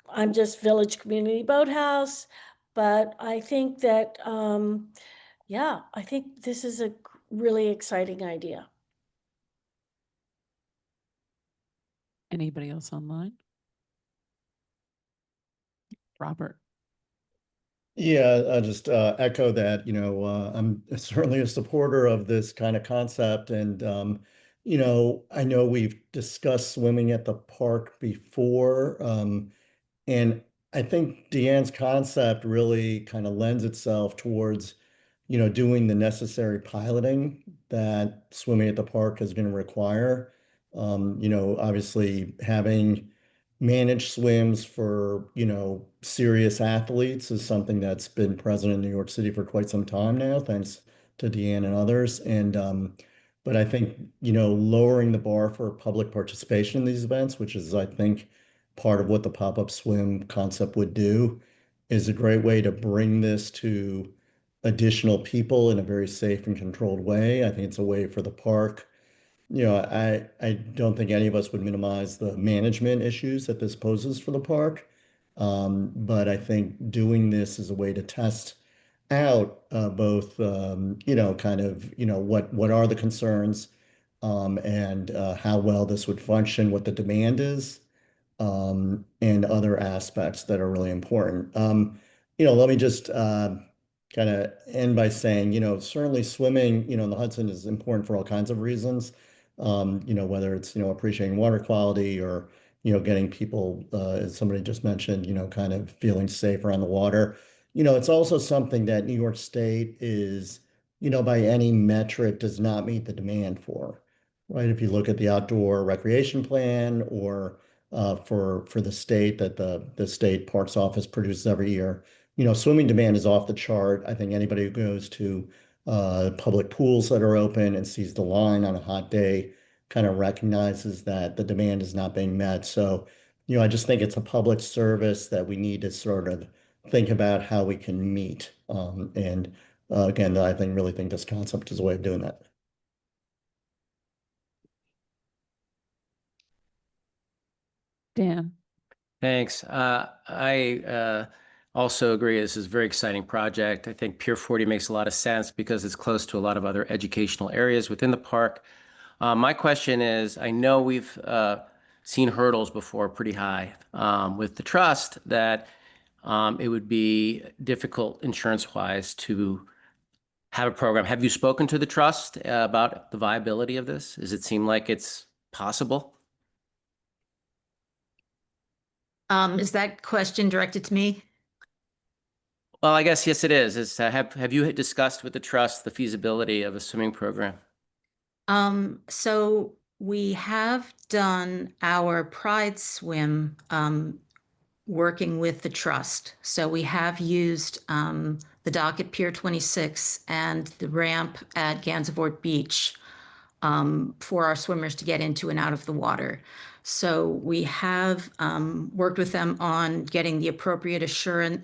I'm just Village Community Boathouse, but I think that, yeah, I think this is a really exciting idea. Anybody else online? Robert? Yeah, I just echo that, I'm certainly a supporter of this kind of concept. And, I know we've discussed swimming at the park before. And I think Deanne's concept really kind of lends itself towards, doing the necessary piloting that swimming at the park is going to require. Obviously having managed swims for, serious athletes is something that's been present in New York City for quite some time now, thanks to Deanne and others. And but I think, lowering the bar for public participation in these events, which is, I think, part of what the pop-up swim concept would do, is a great way to bring this to additional people in a very safe and controlled way. I think it's a way for the park. I don't think any of us would minimize the management issues that this poses for the park. But I think doing this is a way to test out both, kind of, what are the concerns, and how well this would function, what the demand is, and other aspects that are really important. Let me just kind of end by saying, certainly swimming, in the Hudson is important for all kinds of reasons. Whether it's, appreciating water quality or, getting people, as somebody just mentioned, kind of feeling safe around the water. It's also something that New York State is, by any metric does not meet the demand for, right? If you look at the outdoor recreation plan or for the state that the state parks office produces every year. Swimming demand is off the chart. I think anybody who goes to public pools that are open and sees the line on a hot day kind of recognizes that the demand is not being met. So, I just think it's a public service that we need to sort of think about how we can meet. And again, I really think this concept is a way of doing that. Dan? Thanks. I also agree. This is a very exciting project. I think Pier 40 makes a lot of sense because it's close to a lot of other educational areas within the park. My question is, I know we've seen hurdles before pretty high with the trust that it would be difficult insurance-wise to have a program. Have you spoken to the trust about the viability of this? Does it seem like it's possible? Is that question directed to me? Well, I guess, yes, it is. Have you discussed with the trust the feasibility of a swimming program? So we have done our Pride Swim working with the trust. So we have used the dock at Pier 26 and the ramp at Gansevoort Beach for our swimmers to get into and out of the water. So we have worked with them on getting the appropriate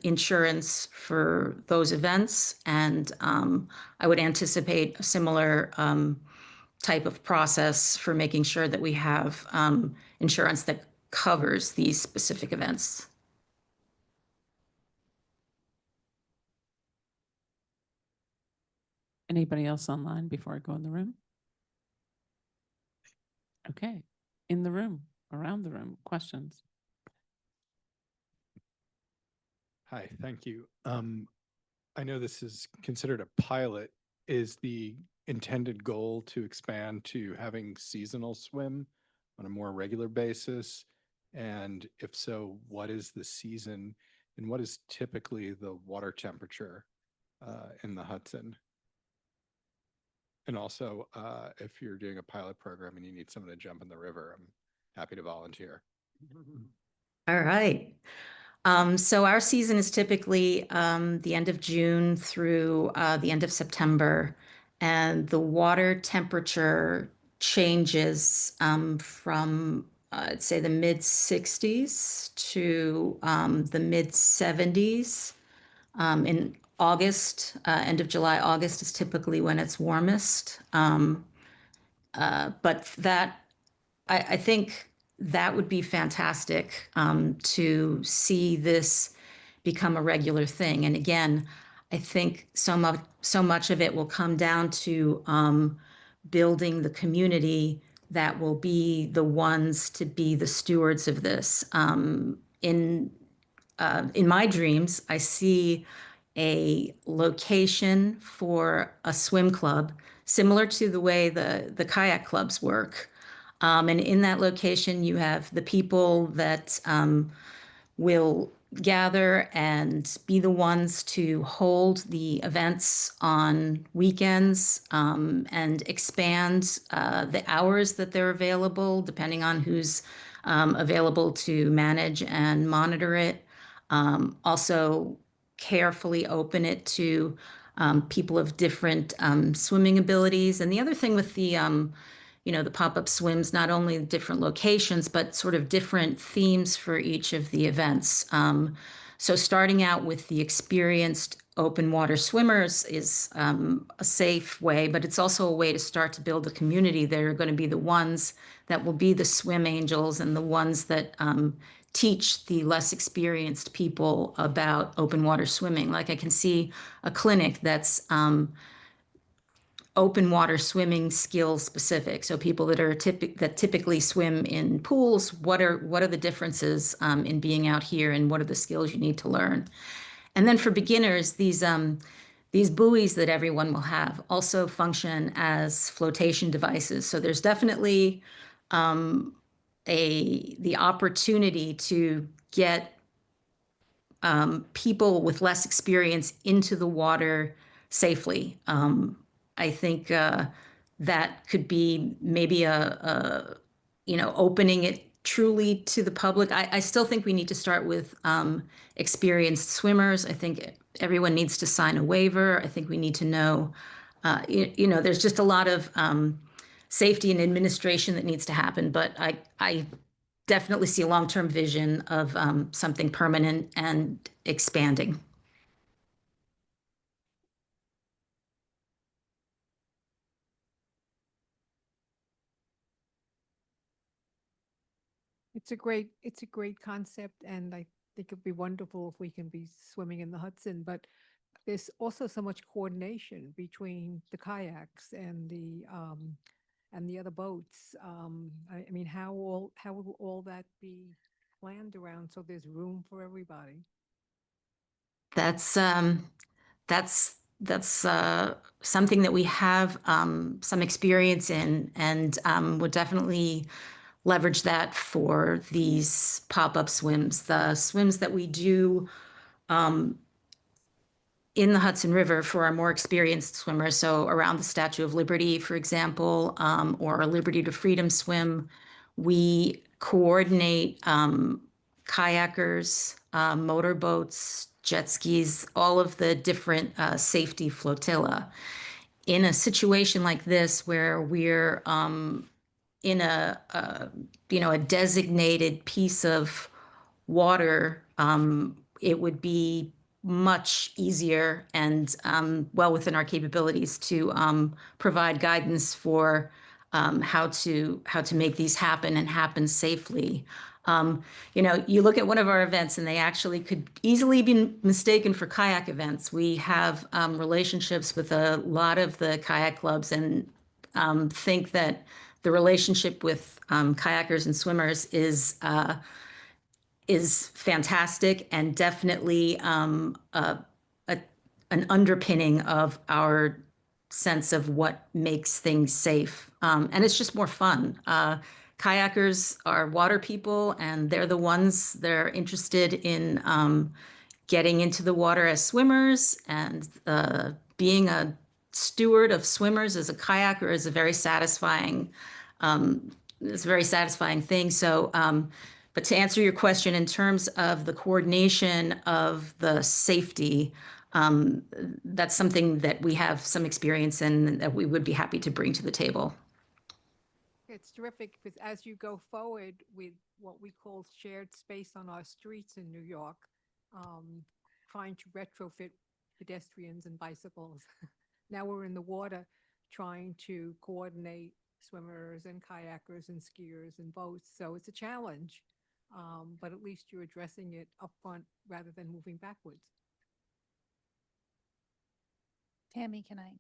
insurance for those events. And I would anticipate a similar type of process for making sure that we have insurance that covers these specific events. Anybody else online before I go in the room? Okay, in the room, around the room, questions? Hi, thank you. I know this is considered a pilot. Is the intended goal to expand to having seasonal swim on a more regular basis? And if so, what is the season and what is typically the water temperature in the Hudson? And also, if you're doing a pilot program and you need someone to jump in the river, I'm happy to volunteer. All right. So our season is typically the end of June through the end of September. and the water temperature changes from, I'd say, the mid 60s to the mid 70s. In August, end of July, August is typically when it's warmest. But I think that would be fantastic to see this become a regular thing. And again, I think so much of it will come down to building the community that will be the ones to be the stewards of this. In my dreams, I see a location for a swim club, similar to the way the kayak clubs work. And in that location, you have the people that will gather and be the ones to hold the events on weekends and expand the hours that they're available, depending on who's available to manage and monitor it. Also, carefully open it to people of different swimming abilities. And the other thing with the the pop-up swims, not only different locations, but sort of different themes for each of the events. So starting out with the experienced open water swimmers is a safe way, but it's also a way to start to build a community. They're going to be the ones that will be the swim angels and the ones that teach the less experienced people about open water swimming. Like I can see a clinic that's open water swimming skill specific. So people that are typically swim in pools, what are the differences in being out here, and what are the skills you need to learn? And then for beginners, these buoys that everyone will have also function as flotation devices. So there's definitely the opportunity to get people with less experience into the water safely. I think that could be maybe opening it truly to the public. I still think we need to start with experienced swimmers. I think everyone needs to sign a waiver. I think we need to know, there's just a lot of safety and administration that needs to happen. But I definitely see a long-term vision of something permanent and expanding. It's a great concept, and I think it'd be wonderful if we can be swimming in the Hudson, but there's also so much coordination between the kayaks and the other boats. I mean, how will all that be planned around so there's room for everybody? That's something that we have some experience in, and would definitely leverage that for these pop-up swims. The swims that we do in the Hudson River for our more experienced swimmers, so around the Statue of Liberty, for example, or a Liberty to Freedom swim, we coordinate kayakers, motorboats, jet skis, all of the different safety flotilla. In a situation like this, where we're in a designated piece of water, it would be much easier and well within our capabilities to provide guidance for how to make these happen and happen safely. You look at one of our events, and they actually could easily be mistaken for kayak events. We have relationships with a lot of the kayak clubs, and think that the relationship with kayakers and swimmers is fantastic, and definitely an underpinning of our sense of what makes things safe. And it's just more fun. Kayakers are water people, and they're the ones that are interested in getting into the water as swimmers, and being a steward of swimmers as a kayaker is a very satisfying thing. So, but to answer your question, in terms of the coordination of the safety, that's something that we have some experience in and that we would be happy to bring to the table. It's terrific because as you go forward with what we call shared space on our streets in New York, trying to retrofit pedestrians and bicycles. Now we're in the water trying to coordinate swimmers and kayakers and skiers and boats. So it's a challenge, but at least you're addressing it upfront rather than moving backwards. Tammy, can I?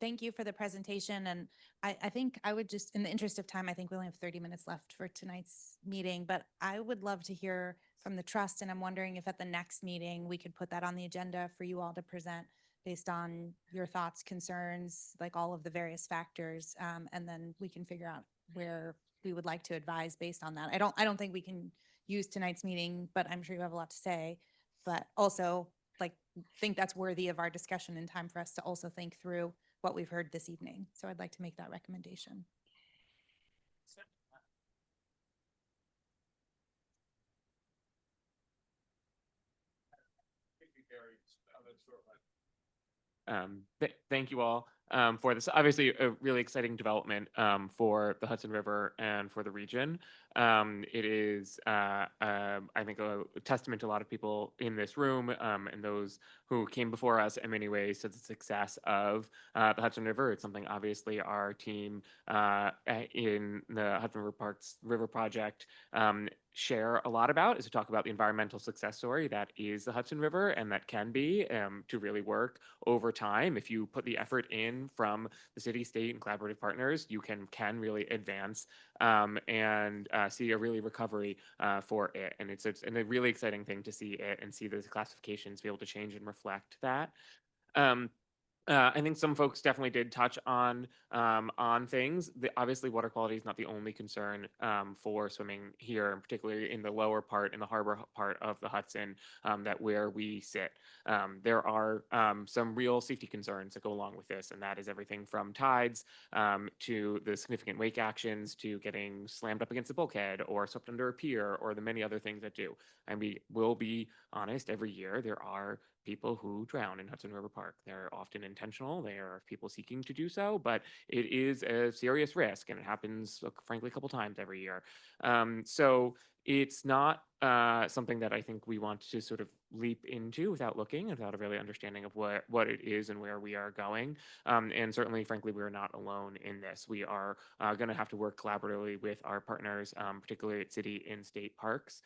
Thank you for the presentation. And I think I would just, in the interest of time, I think we only have 30 minutes left for tonight's meeting, but I would love to hear from the trust. And I'm wondering if at the next meeting, we could put that on the agenda for you all to present based on your thoughts, concerns, like all of the various factors. And then we can figure out where we would like to advise based on that. I don't think we can use tonight's meeting, but I'm sure you have a lot to say, but also like think that's worthy of our discussion and time for us to also think through what we've heard this evening. So I'd like to make that recommendation. Thank you all for this. Obviously, a really exciting development for the Hudson River and for the region. It is, I think, a testament to a lot of people in this room and those who came before us in many ways to the success of the Hudson River. It's something obviously our team in the Hudson River Project share a lot about, is to talk about the environmental success story that is the Hudson River, and that can be to really work over time. If you put the effort in from the city, state, and collaborative partners, you can really advance and see a really recovery for it. And it's a really exciting thing to see it and see those classifications be able to change and reflect that. I think some folks definitely did touch on things. Obviously, water quality is not the only concern for swimming here, and particularly in the lower part, in the harbor part of the Hudson, that where we sit. There are some real safety concerns that go along with this, and that is everything from tides to the significant wake actions to getting slammed up against a bulkhead or swept under a pier or the many other things that do. And we will be honest, every year there are people who drown in Hudson River Park. They're often intentional. They are people seeking to do so, but it is a serious risk, and it happens, frankly, a couple times every year. So it's not something that I think we want to sort of leap into without looking, without a really understanding of what it is and where we are going. And certainly, frankly, we're not alone in this. We are going to have to work collaboratively with our partners, particularly at city and state parks,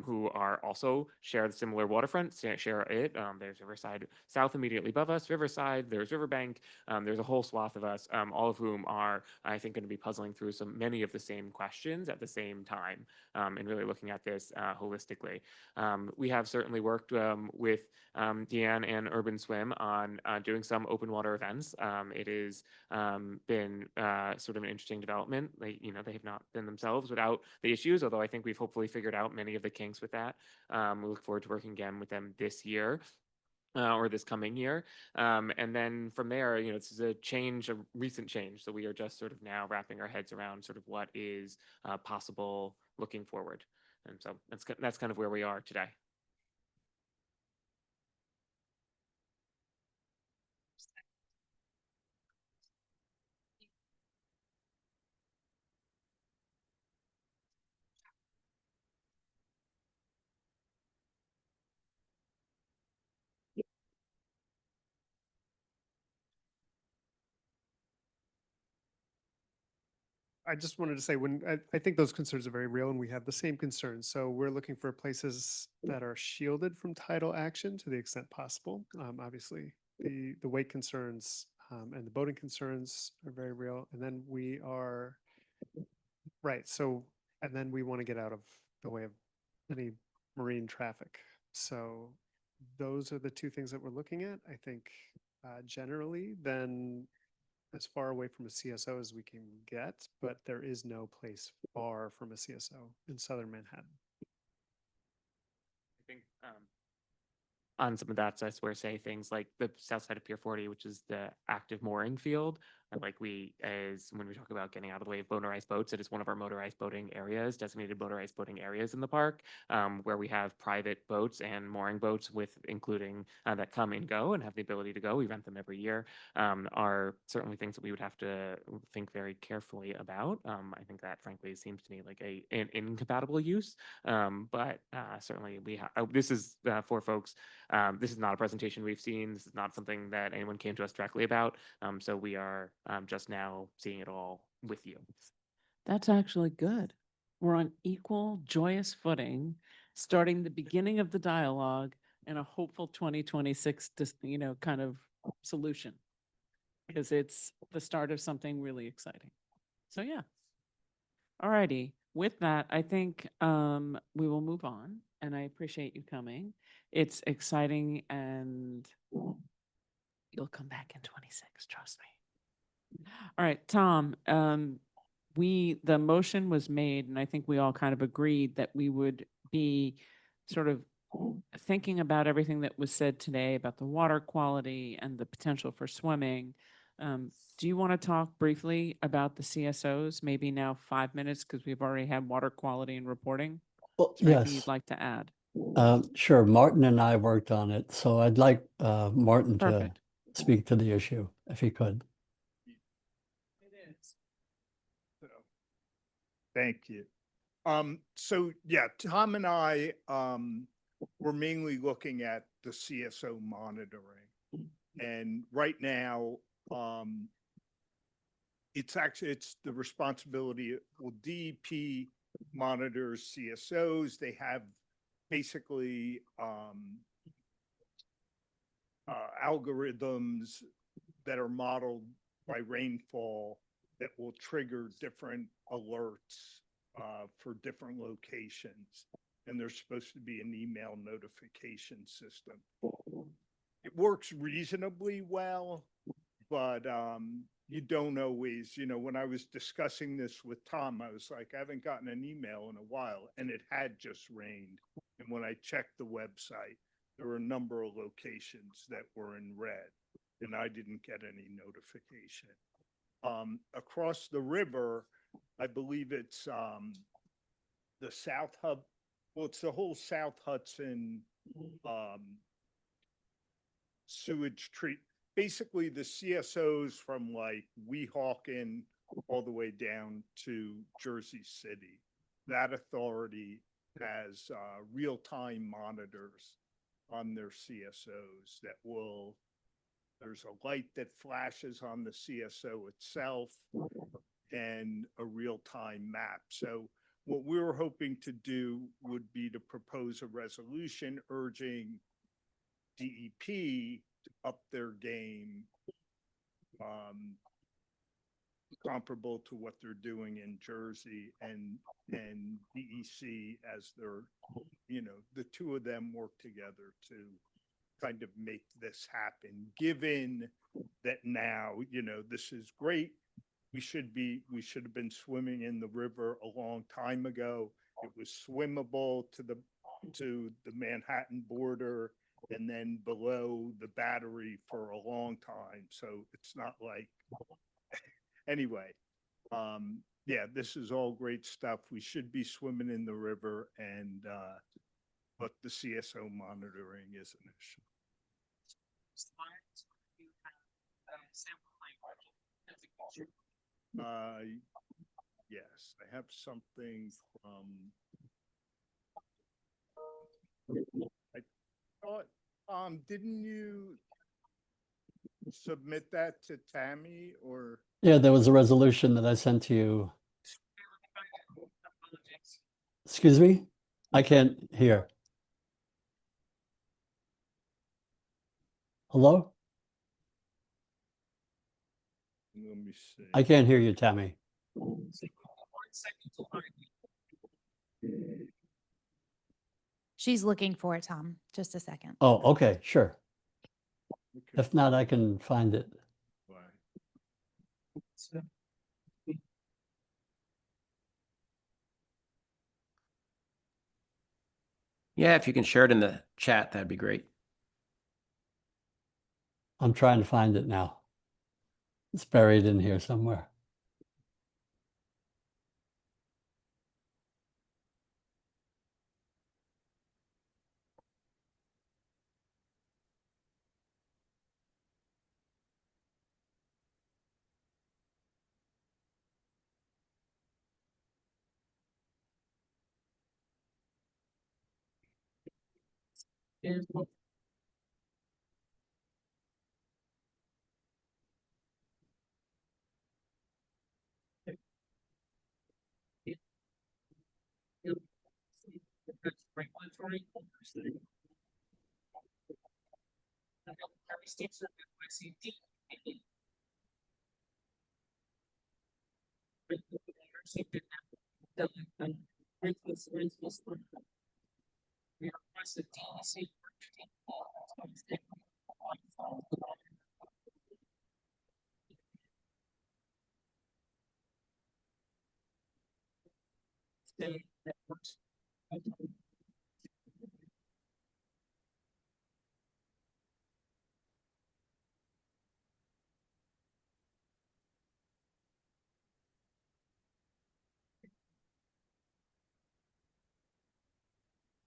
who are also share the similar waterfront, share it. There's Riverside South immediately above us, Riverside, there's Riverbank, there's a whole swath of us, all of whom are, I think, going to be puzzling through many of the same questions at the same time, and really looking at this holistically. We have certainly worked with Deanne and Urban Swim on doing some open water events. It has been sort of an interesting development. They have not been themselves without the issues, although I think we've hopefully figured out many of the kinks with that. We look forward to working again with them this year. Or this coming year. And then from there, this is a recent change. So we are just sort of now wrapping our heads around sort of what is possible looking forward. And so that's kind of where we are today. I just wanted to say, I think those concerns are very real, and we have the same concerns. So we're looking for places that are shielded from tidal action to the extent possible. Obviously, the wake concerns and the boating concerns are very real. And then we are right. So, and then we want to get out of the way of any marine traffic. So those are the two things that we're looking at. I think generally, then as far away from a CSO as we can get, but there is no place far from a CSO in southern Manhattan. I think on some of that, so I swear, say things like the south side of Pier 40, which is the active mooring field. And like when we talk about getting out of the way of motorized boats, it is one of our motorized boating areas, designated motorized boating areas in the park, where we have private boats and mooring boats with including that come and go and have the ability to go. We rent them every year. Are certainly things that we would have to think very carefully about. I think that frankly seems to me like an incompatible use. But certainly this is for folks. This is not a presentation we've seen. This is not something that anyone came to us directly about. So we are just now seeing it all with you. That's actually good. We're on equal, joyous footing, starting the beginning of the dialogue and a hopeful 2026, kind of solution. Because it's the start of something really exciting. So yeah. All righty. With that, I think we will move on, and I appreciate you coming. It's exciting, and you'll come back in 26, trust me. All right, Tom, the motion was made, and I think we all kind of agreed that we would be sort of thinking about everything that was said today about the water quality and the potential for swimming. Do you want to talk briefly about the CSOs? Maybe now 5 minutes, because we've already had water quality and reporting. Well, Is there anything yes. you'd like to add? Sure. Martin and I worked on it, so I'd like Martin to Perfect. speak to the issue, if he could. Thank you. So yeah, Tom and I were mainly looking at the CSO monitoring. And right now, it's the responsibility, well, DEP monitors CSOs. They have basically algorithms that are modeled by rainfall that will trigger different alerts for different locations. And there's supposed to be an email notification system. It works reasonably well, but you don't always, when I was discussing this with Tom, I was like, I haven't gotten an email in a while, and it had just rained. And when I checked the website, there were a number of locations that were in red, and I didn't get any notification. Across the river, I believe it's the South Hub. Well, it's the whole South Hudson sewage treat. Basically, the CSOs from like Weehawken all the way down to Jersey City. That authority has real-time monitors on their CSOs that will. There's a light that flashes on the CSO itself and a real-time map. So what we were hoping to do would be to propose a resolution urging DEP to up their game, comparable to what they're doing in Jersey, and DEC as their, the two of them work together to kind of make this happen, given that now, this is great. We should have been swimming in the river a long time ago. It was swimmable to the Manhattan border and then below the Battery for a long time. So it's not like, anyway, yeah, this is all great stuff. We should be swimming in the river, and but the CSO monitoring is an issue. Yes, I have something from. I thought, didn't you submit that to Tammy or? Yeah, there was a resolution that I sent to you. Excuse me? I can't hear. Hello? Let me see. I can't hear you, Tammy. She's looking for it, Tom. Just a second. Oh, okay, sure. Okay. If not, I can find it. Yeah, if you can share it in the chat, that'd be great. I'm trying to find it now. It's buried in here somewhere.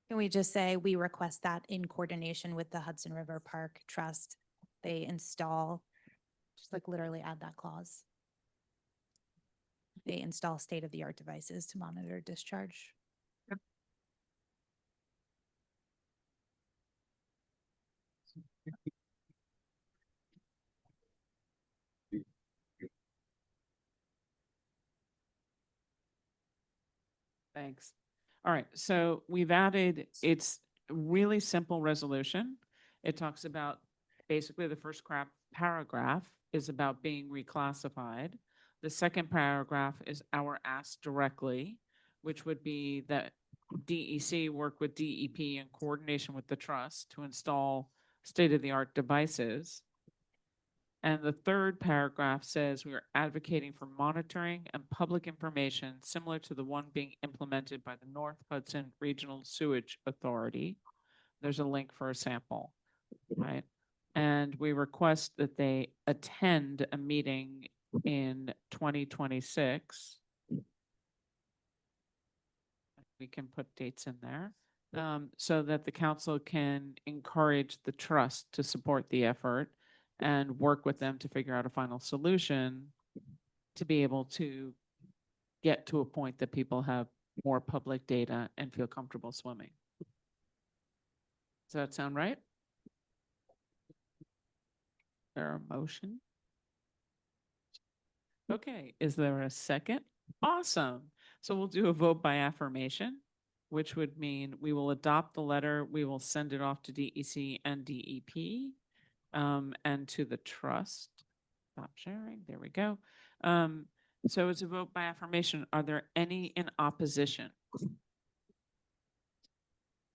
Can we just say we request that in coordination with the Hudson River Park Trust, they install, just like literally add that clause. They install state-of-the-art devices to monitor discharge. Thanks. All right, so we've added, it's a really simple resolution. It talks about, basically the first paragraph is about being reclassified. The second paragraph is our ask directly, which would be that DEC work with DEP in coordination with the trust to install state-of-the-art devices. And the third paragraph says we are advocating for monitoring and public information similar to the one being implemented by the North Hudson Regional Sewage Authority. There's a link for a sample, right? And we request that they attend a meeting in 2026. We can put dates in there, so that the council can encourage the trust to support the effort and work with them to figure out a final solution to be able to get to a point that people have more public data and feel comfortable swimming. Does that sound right? There a motion? Okay, is there a second? Awesome. So we'll do a vote by affirmation, which would mean we will adopt the letter, we will send it off to DEC and DEP, and to the trust. Stop sharing, there we go. So it's a vote by affirmation. Are there any in opposition?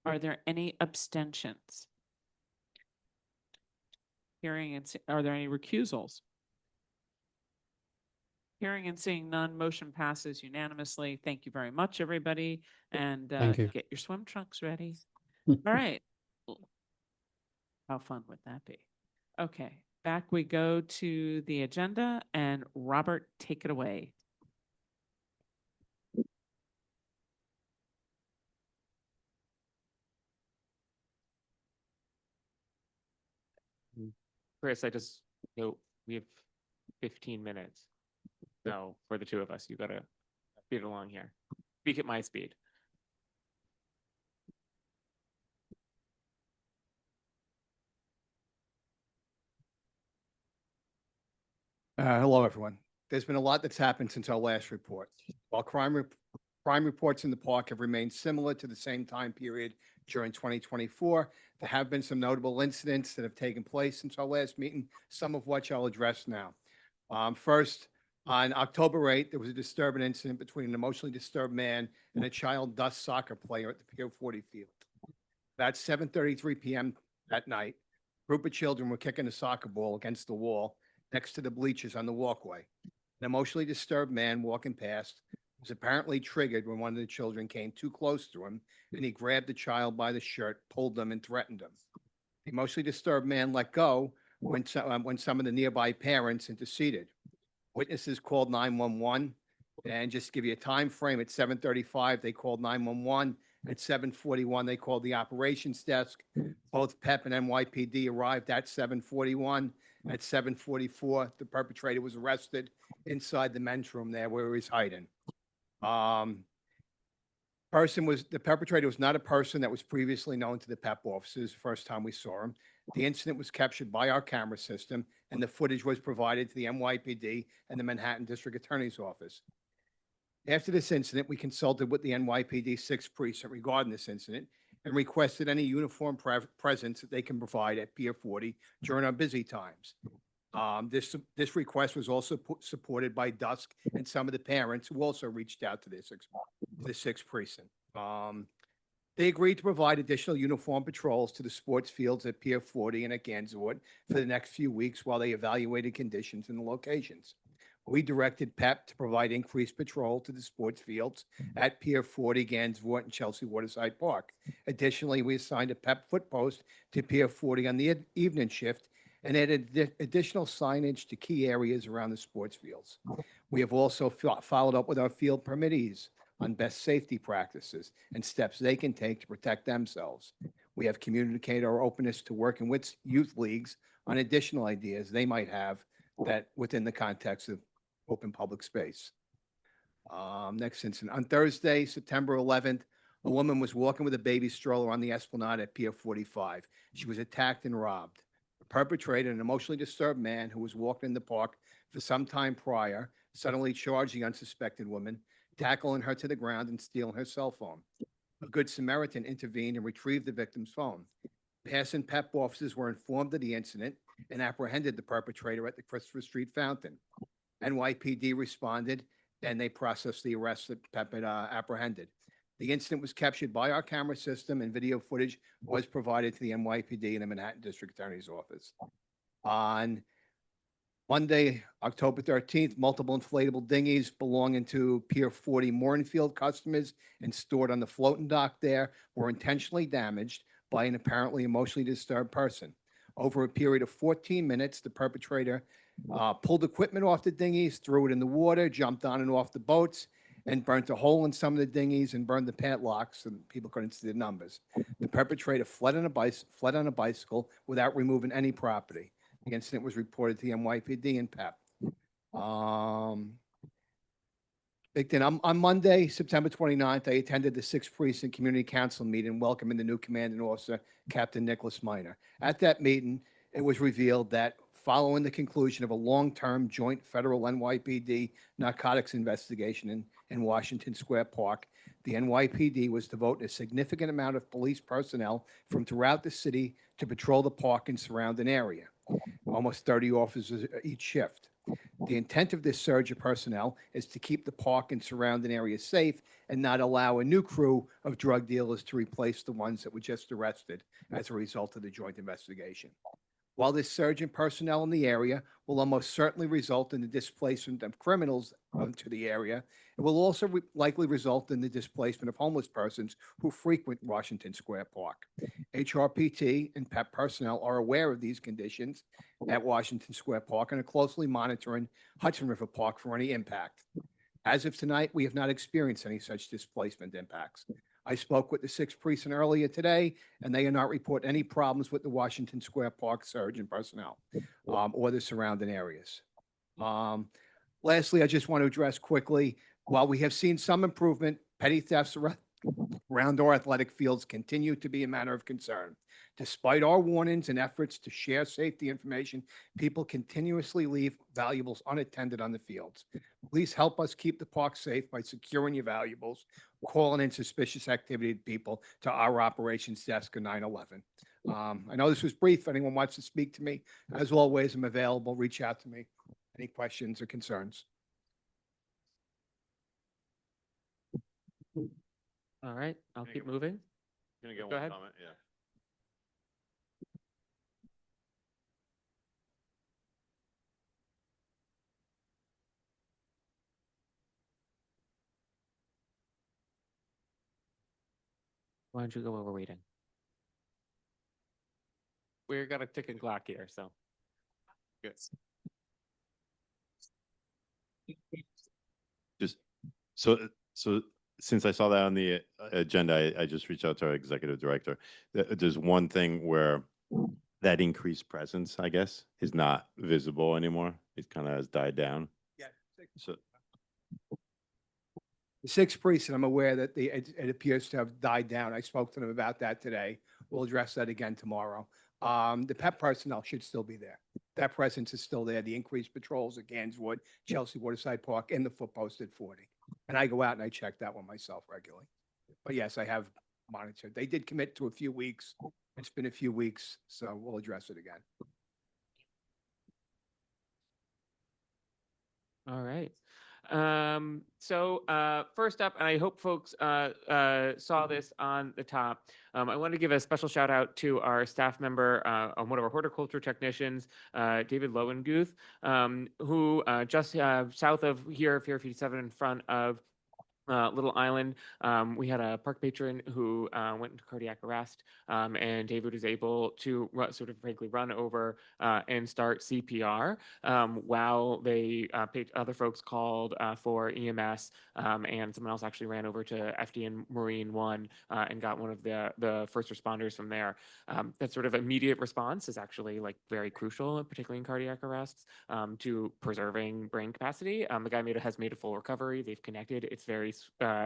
Are there any abstentions? Hearing and are there any recusals? Hearing and seeing none, motion passes unanimously. Thank you very much, everybody, and Thank you. get your swim trunks ready. All right. How fun would that be? Okay, back we go to the agenda, and Robert, take it away. Chris, I just, we have 15 minutes. So for the two of us, you gotta speed along here. Speak at my speed. Hello, everyone. There's been a lot that's happened since our last report. While crime reports in the park have remained similar to the same time period during 2024, there have been some notable incidents that have taken place since our last meeting, some of which I'll address now. First, on October 8th, there was a disturbing incident between an emotionally disturbed man and a child dust soccer player at the Pier 40 field. About 7:33 p.m. that night, a group of children were kicking a soccer ball against the wall next to the bleachers on the walkway. An emotionally disturbed man walking past was apparently triggered when one of the children came too close to him, and he grabbed the child by the shirt, pulled them, and threatened him. The emotionally disturbed man let go when some of the nearby parents interceded. Witnesses called 911. And just to give you a time frame, at 7:35, they called 911. At 7:41, they called the operations desk. Both PEP and NYPD arrived at 7:41. At 7:44, the perpetrator was arrested inside the men's room there where he was hiding. The perpetrator was not a person that was previously known to the PEP officers. First time we saw him. The incident was captured by our camera system, and the footage was provided to the NYPD and the Manhattan District Attorney's Office. After this incident, we consulted with the NYPD 6th Precinct regarding this incident and requested any uniform presence that they can provide at Pier 40 during our busy times. This request was also supported by Dusk and some of the parents who also reached out to the 6th Precinct. They agreed to provide additional uniform patrols to the sports fields at Pier 40 and at Gansevoort for the next few weeks while they evaluated conditions in the locations. We directed PEP to provide increased patrol to the sports fields at Pier 40, Gansevoort, and Chelsea Waterside Park. Additionally, we assigned a PEP foot post to Pier 40 on the evening shift and added additional signage to key areas around the sports fields. We have also followed up with our field permittees on best safety practices and steps they can take to protect themselves. We have communicated our openness to working with youth leagues on additional ideas they might have that within the context of open public space. Next incident. On Thursday, September 11th, a woman was walking with a baby stroller on the Esplanade at Pier 45. She was attacked and robbed. The perpetrator, an emotionally disturbed man who was walking in the park for some time prior, suddenly charged the unsuspected woman, tackling her to the ground and stealing her cell phone. A Good Samaritan intervened and retrieved the victim's phone. Passing PEP officers were informed of the incident and apprehended the perpetrator at the Christopher Street fountain. NYPD responded and they processed the arrest that PEP had apprehended. The incident was captured by our camera system and video footage was provided to the NYPD and the Manhattan District Attorney's Office. On Monday, October 13th, multiple inflatable dinghies belonging to Pier 40 Mooringfield customers and stored on the floating dock there were intentionally damaged by an apparently emotionally disturbed person. Over a period of 14 minutes, the perpetrator pulled equipment off the dinghies, threw it in the water, jumped on and off the boats, and burnt a hole in some of the dinghies and burned the padlocks so people couldn't see the numbers. The perpetrator fled on a bicycle without removing any property. The incident was reported to the NYPD and PEP. On Monday, September 29th, I attended the 6th Precinct Community Council meeting welcoming the new commanding officer, Captain Nicholas Miner. At that meeting, it was revealed that following the conclusion of a long-term joint federal NYPD narcotics investigation in Washington Square Park, the NYPD was devoting a significant amount of police personnel from throughout the city to patrol the park and surrounding area. Almost 30 officers each shift. The intent of this surge of personnel is to keep the park and surrounding areas safe and not allow a new crew of drug dealers to replace the ones that were just arrested as a result of the joint investigation. While this surge in personnel in the area will almost certainly result in the displacement of criminals to the area, it will also likely result in the displacement of homeless persons who frequent Washington Square Park. HRPT and PEP personnel are aware of these conditions at Washington Square Park and are closely monitoring Hudson River Park for any impact. As of tonight, we have not experienced any such displacement impacts. I spoke with the 6th Precinct earlier today, and they are not reporting any problems with the Washington Square Park surge in personnel or the surrounding areas. Lastly, I just want to address quickly, while we have seen some improvement, petty thefts around our athletic fields continue to be a matter of concern. Despite our warnings and efforts to share safety information, people continuously leave valuables unattended on the fields. Please help us keep the park safe by securing your valuables, calling in suspicious activity to people to our operations desk at 911. I know this was brief. If anyone wants to speak to me, as always, I'm available. Reach out to me. Any questions or concerns? All right, I'll keep moving. Gonna get Go one ahead. comment, yeah. Why don't you go over reading? We've got a ticking clock here, so. Good. Just so since I saw that on the agenda, I just reached out to our executive director. There's one thing where that increased presence, I guess, is not visible anymore. It kind of has died down. Yeah. So The sixth precinct, I'm aware that it appears to have died down. I spoke to them about that today. We'll address that again tomorrow. The PEP personnel should still be there. That presence is still there. The increased patrols at Ganswood, Chelsea Waterside Park, and the foot post at 40. And I go out and I check that one myself regularly. But yes, I have monitored. They did commit to a few weeks. It's been a few weeks, so we'll address it again. All right. First up, and I hope folks saw this on the top, I want to give a special shout out to our staff member, one of our horticulture technicians, David Lowenguth, who just south of here, Pier 57 in front of Little Island, we had a park patron who went into cardiac arrest, and David was able to sort of frankly run over and start CPR while they other folks called for EMS, and someone else actually ran over to FD and Marine One and got one of the first responders from there. That sort of immediate response is actually like very crucial, particularly in cardiac arrests, to preserving brain capacity. The guy has made a full recovery. They've connected. It's very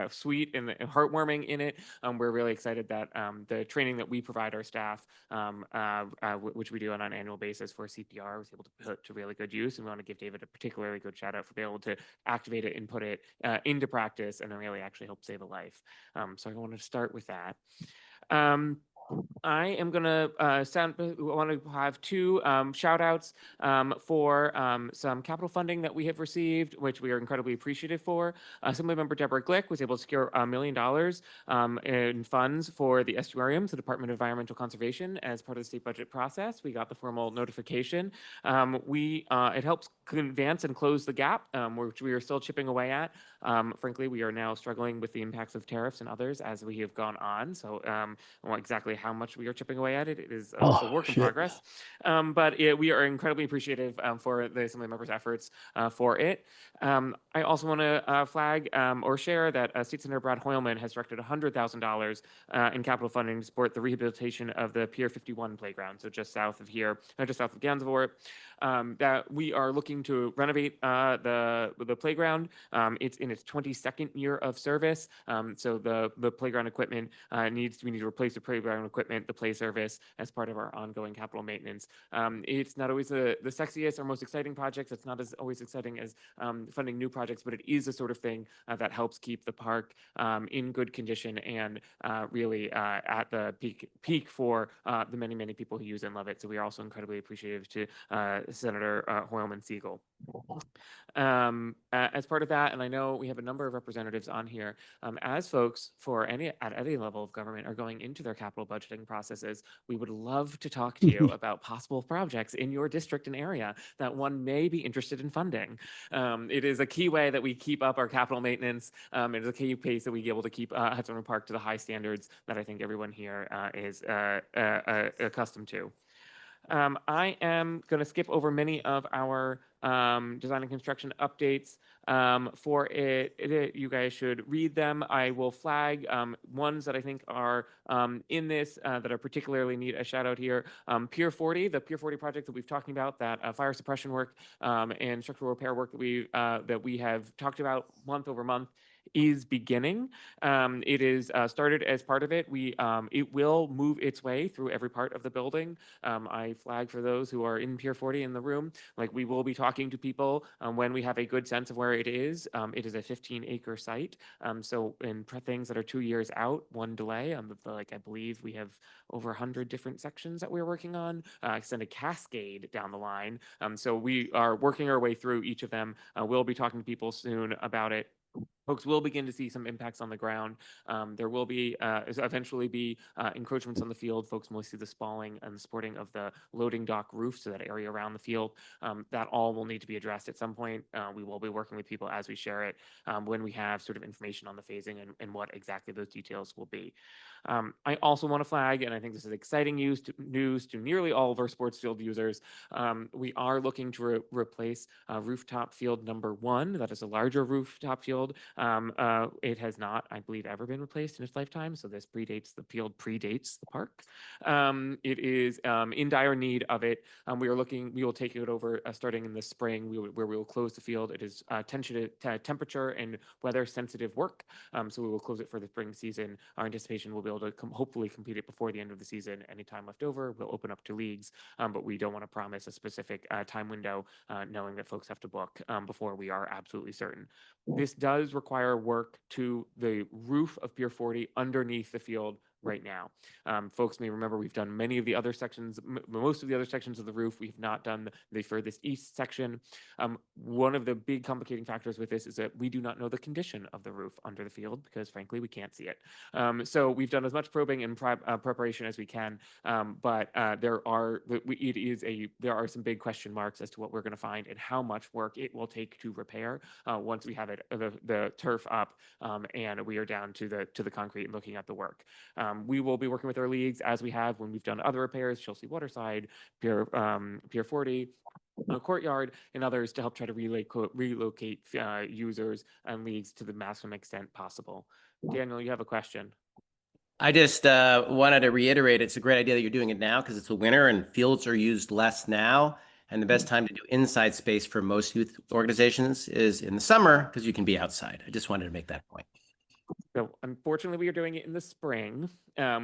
sweet and heartwarming in it. We're really excited that the training that we provide our staff, which we do on an annual basis for CPR, was able to put to really good use. And we want to give David a particularly good shout out for being able to activate it and put it into practice and then really actually help save a life. So I wanted to start with that. I am going to want to have two shout outs for some capital funding that we have received, which we are incredibly appreciative for. Assemblymember Deborah Glick was able to secure $1 million in funds for the estuariums, the Department of Environmental Conservation, as part of the state budget process. We got the formal notification. It helps advance and close the gap, which we are still chipping away at. Frankly, we are now struggling with the impacts of tariffs and others as we have gone on. So exactly how much we are chipping away at it is a work in progress. But we are incredibly appreciative for the Assembly members' efforts for it. I also want to flag or share that State Senator Brad Hoylman has directed $100,000 in capital funding to support the rehabilitation of the Pier 51 playground, so just south of here, just south of Gansevoort. That we are looking to renovate the playground. It's in its 22nd year of service, so the playground equipment we need to replace the playground equipment, the play service, as part of our ongoing capital maintenance. It's not always the sexiest or most exciting projects. It's not as always exciting as funding new projects, but it is the sort of thing that helps keep the park in good condition and really at the peak for the many people who use and love it. So we are also incredibly appreciative to Senator Hoylman Siegel. As part of that, and I know we have a number of representatives on here, as folks at any level of government are going into their capital budgeting processes, we would love to talk to you about possible projects in your district and area that one may be interested in funding. It is a key way that we keep up our capital maintenance. It is a key pace that we be able to keep Hudson River Park to the high standards that I think everyone here is accustomed to. I am going to skip over many of our design and construction updates for it. You guys should read them. I will flag ones that I think are in this that are particularly need a shout out here. Pier 40, the Pier 40 project that we've talking about, that fire suppression work and structural repair work that we have talked about month over month, is beginning. It is started as part of it. It will move its way through every part of the building. I flag for those who are in Pier 40 in the room, like we will be talking to people when we have a good sense of where it is. It is a 15-acre site. So in things that are 2 years out, one delay, I believe we have over 100 different sections that we're working on, extended cascade down the line. So we are working our way through each of them. We'll be talking to people soon about it. folks will begin to see some impacts on the ground. There will be eventually be encroachments on the field. Folks will see the spalling and the sporting of the loading dock roof, so that area around the field. That all will need to be addressed at some point. We will be working with people as we share it when we have sort of information on the phasing and what exactly those details will be. I also want to flag, and I think this is exciting news to nearly all of our sports field users. We are looking to replace rooftop field number 1. That is a larger rooftop field. It has not, I believe, ever been replaced in its lifetime, so this predates the field, predates the park. It is in dire need of it. We will take it over starting in the spring, where we will close the field. It is temperature and weather sensitive work, so we will close it for the spring season. Our anticipation will be able to hopefully complete it before the end of the season. Any time left over, we'll open up to leagues, but we don't want to promise a specific time window, knowing that folks have to book before we are absolutely certain. This does require work to the roof of Pier 40 underneath the field right now. Folks may remember we've done many of the other sections, most of the other sections of the roof. We've not done the furthest east section. One of the big complicating factors with this is that we do not know the condition of the roof under the field because, frankly, we can't see it. So we've done as much probing and preparation as we can, but there are some big question marks as to what we're going to find and how much work it will take to repair once we have it the turf up and we are down to the concrete and looking at the work. We will be working with our leagues as we have when we've done other repairs, Chelsea Waterside, Pier 40, Courtyard, and others, to help try to relocate users and leagues to the maximum extent possible. Daniel, you have a question. I just wanted to reiterate, it's a great idea that you're doing it now because it's the winter and fields are used less now. And the best time to do inside space for most youth organizations is in the summer because you can be outside. I just wanted to make that point. So unfortunately, we are doing it in the spring.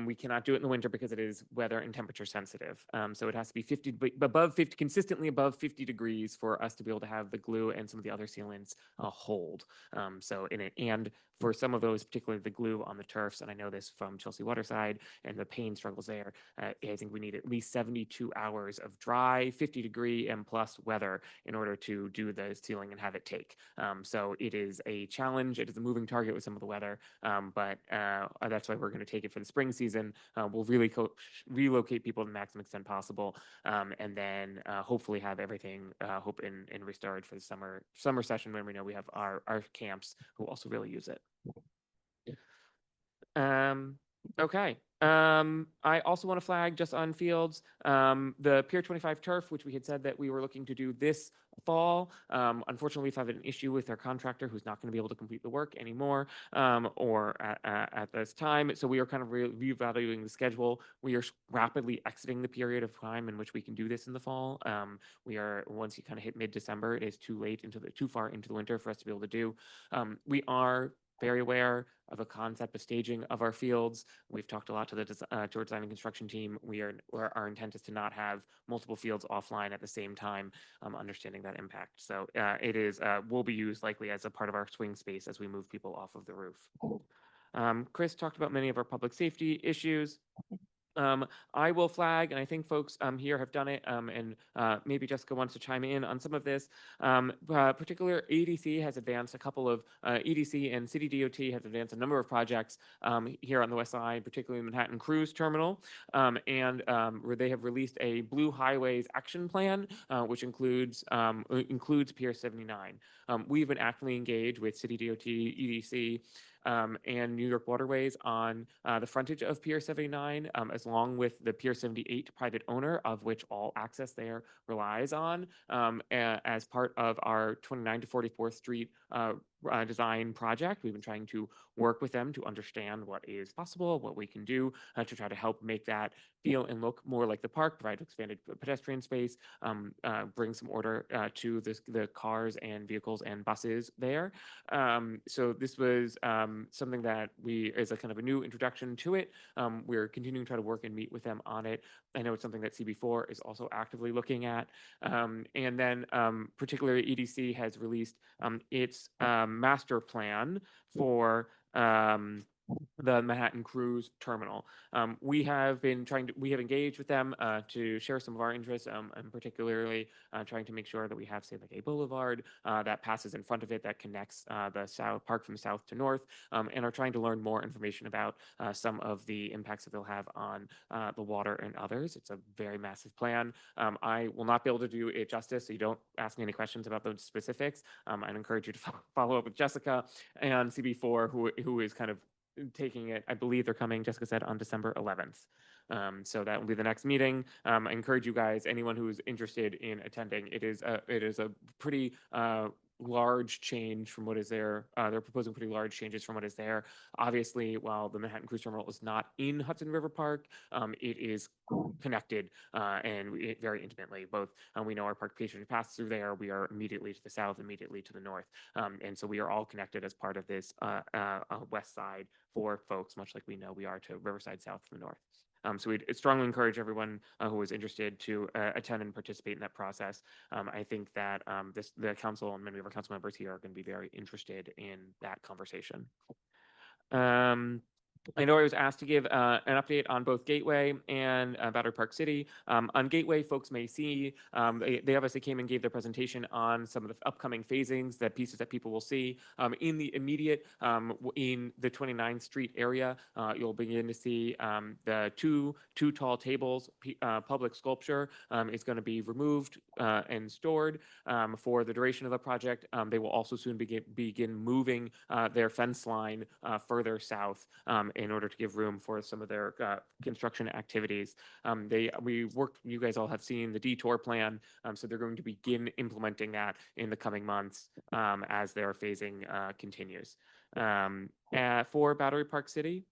We cannot do it in the winter because it is weather and temperature sensitive. So it has to be above 50, consistently above 50 degrees for us to be able to have the glue and some of the other sealants hold. And for some of those, particularly the glue on the turfs, and I know this from Chelsea Waterside and the pain struggles there, I think we need at least 72 hours of dry, 50-degree and plus weather in order to do the sealing and have it take. So it is a challenge. It is a moving target with some of the weather, but that's why we're going to take it for the spring season. We'll really relocate people to the maximum extent possible, and then hopefully have everything and restored for the summer session when we know we have our camps who also really use it. Okay. I also want to flag just on fields, the Pier 25 turf, which we had said that we were looking to do this fall. Unfortunately, we've had an issue with our contractor who's not going to be able to complete the work anymore, or at this time. So we are kind of reevaluating the schedule. We are rapidly exiting the period of time in which we can do this in the fall. Once you kind of hit mid-December, it is too far into the winter for us to be able to do. We are very aware of a concept of staging of our fields. We've talked a lot to the design and construction team. Our intent is to not have multiple fields offline at the same time, understanding that impact. So will be used likely as a part of our swing space as we move people off of the roof. Chris talked about many of our public safety issues. I will flag, and I think folks here have done it, and maybe Jessica wants to chime in on some of this. Particular EDC has advanced a couple of EDC and City DOT has advanced a number of projects here on the west side, particularly Manhattan Cruise Terminal, and where they have released a Blue Highways action plan, which includes Pier 79. We've been actively engaged with City DOT, EDC, and New York Waterways on the frontage of Pier 79, along with the Pier 78 private owner, of which all access there relies on, as part of our 29 to 44th Street design project. We've been trying to work with them to understand what is possible, what we can do to try to help make that feel and look more like the park, provide expanded pedestrian space, bring some order to the cars and vehicles and buses there. So this was something that is a kind of a new introduction to it. We're continuing to try to work and meet with them on it. I know it's something that CB4 is also actively looking at. And then particularly EDC has released its master plan for the Manhattan Cruise Terminal. We have engaged with them to share some of our interests, and particularly trying to make sure that we have, say, like a boulevard that passes in front of it that connects the South Park from south to north, and are trying to learn more information about some of the impacts that they'll have on the water and others. It's a very massive plan. I will not be able to do it justice, so you don't ask me any questions about those specifics. I'd encourage you to follow up with Jessica and CB4, who is kind of taking it. I believe they're coming, Jessica said, on December 11th. So that will be the next meeting. I encourage you guys, anyone who is interested in attending, it is a pretty large change from what is there. They're proposing pretty large changes from what is there. Obviously, while the Manhattan Cruise Terminal is not in Hudson River Park, it is connected very intimately. Both we know our park patron passes through there. We are immediately to the south, immediately to the north, and so we are all connected as part of this west side for folks, much like we know we are to Riverside South to the north. So we strongly encourage everyone who is interested to attend and participate in that process. I think that the council and many of our council members here are going to be very interested in that conversation. I know I was asked to give an update on both Gateway and Battery Park City. On Gateway, folks may see, they obviously came and gave their presentation on some of the upcoming phasings, the pieces that people will see. In the immediate, in the 29th Street area, you'll begin to see the two tall tables. Public sculpture is going to be removed and stored for the duration of the project. They will also soon begin moving their fence line further south in order to give room for some of their construction activities. You guys all have seen the detour plan, so they're going to begin implementing that in the coming months as their phasing continues. For Battery Park City,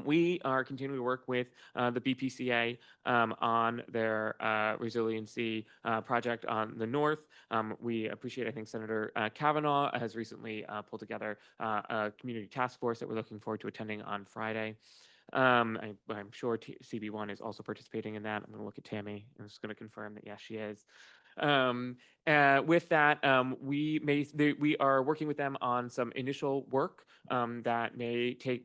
we are continuing to work with the BPCA on their resiliency project on the north. We appreciate, I think Senator Kavanaugh has recently pulled together a community task force that we're looking forward to attending on Friday. I'm sure CB1 is also participating in that. I'm going to look at Tammy. I'm just going to confirm that yes, she is. With that, we are working with them on some initial work that may take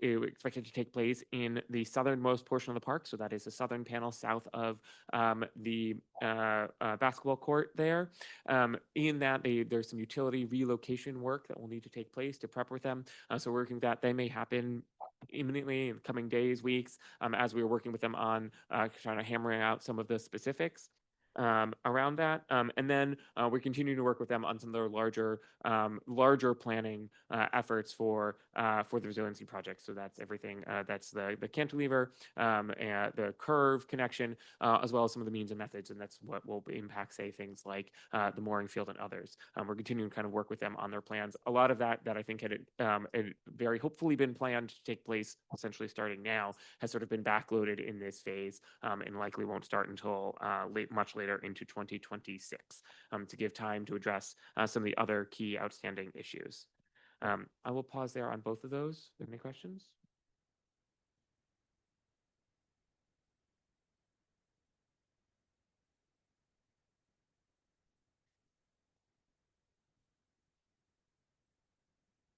expected to take place in the southernmost portion of the park. So that is the southern panel south of the basketball court there. In that, there's some utility relocation work that will need to take place to prep with them. So we're working with that. They may happen imminently in the coming days, weeks, as we were working with them on trying to hammer out some of the specifics around that. And then we're continuing to work with them on some of their larger planning efforts for the resiliency project. So that's everything. That's the cantilever and the curve connection, as well as some of the means and methods. And that's what will impact, say, things like the mooring field and others. We're continuing to kind of work with them on their plans. A lot of that I think had very hopefully been planned to take place essentially starting now has sort of been backloaded in this phase and likely won't start until much later into 2026 to give time to address some of the other key outstanding issues. I will pause there on both of those. Any questions?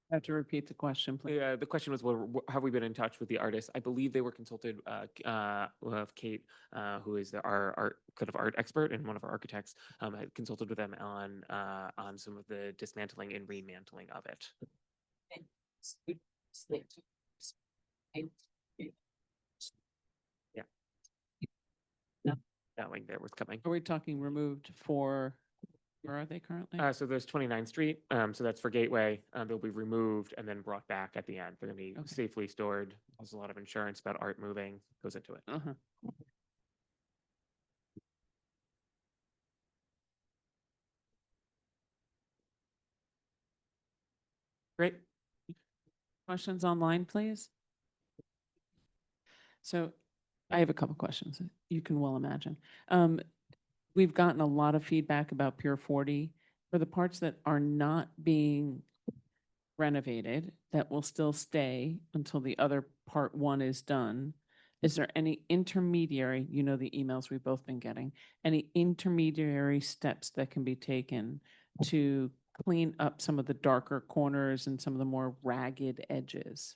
I have to repeat the question, please. The question was, well, have we been in touch with the artists? I believe they were consulted with Kate, who is our kind of art expert and one of our architects, had consulted with them on some of the dismantling and remantling of it. Yeah. That link there was coming. Are we talking removed for, where are they currently? So there's 29th Street. So that's for Gateway. They'll be removed and then brought back at the end. They're going to be safely stored. There's a lot of insurance about art moving goes into it. Great. Questions online, please? So I have a couple questions. You can well imagine. We've gotten a lot of feedback about Pier 40 for the parts that are not being renovated that will still stay until the other part 1 is done. Is there any intermediary, you know, the emails we've both been getting, any intermediary steps that can be taken to clean up some of the darker corners and some of the more ragged edges?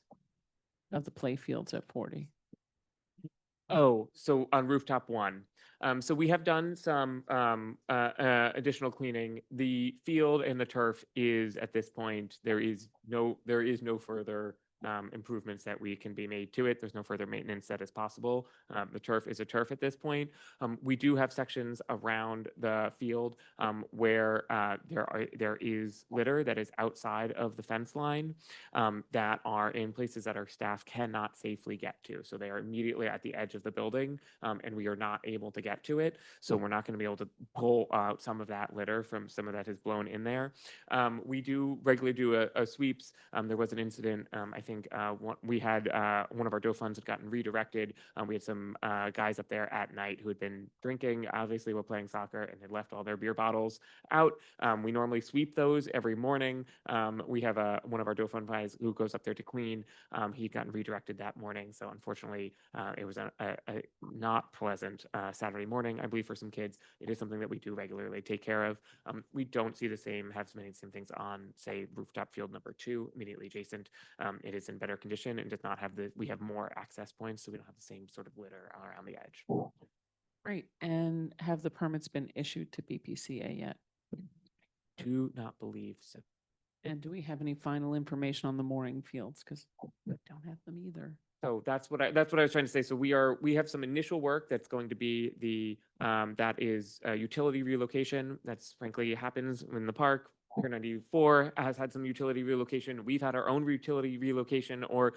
of the play fields at 40? Oh, so on rooftop one. So we have done some additional cleaning. The field and the turf is at this point, there is no further improvements that we can be made to it. There's no further maintenance that is possible. The turf is a turf at this point. We do have sections around the field where there is litter that is outside of the fence line that are in places that our staff cannot safely get to. So they are immediately at the edge of the building, and we are not able to get to it. So we're not going to be able to pull out some of that litter from some of that has blown in there. We do regularly do a sweeps. There was an incident, I think we had one of our dough funds had gotten redirected. We had some guys up there at night who had been drinking, obviously while playing soccer, and had left all their beer bottles out. We normally sweep those every morning. We have one of our dough fund guys who goes up there to clean. He'd gotten redirected that morning, so unfortunately it was a not pleasant Saturday morning, I believe, for some kids. It is something that we do regularly take care of. We don't see have many of the same things on, say, rooftop field number 2, immediately adjacent. It is in better condition and does not have we have more access points, so we don't have the same sort of litter around the edge. Great. And have the permits been issued to BPCA yet? Do not believe so. And do we have any final information on the mooring fields? Because we don't have them either. So that's what I was trying to say. So we have some initial work that's going to be that is utility relocation. That's frankly happens in the park. Pier 94 has had some utility relocation. We've had our own utility relocation or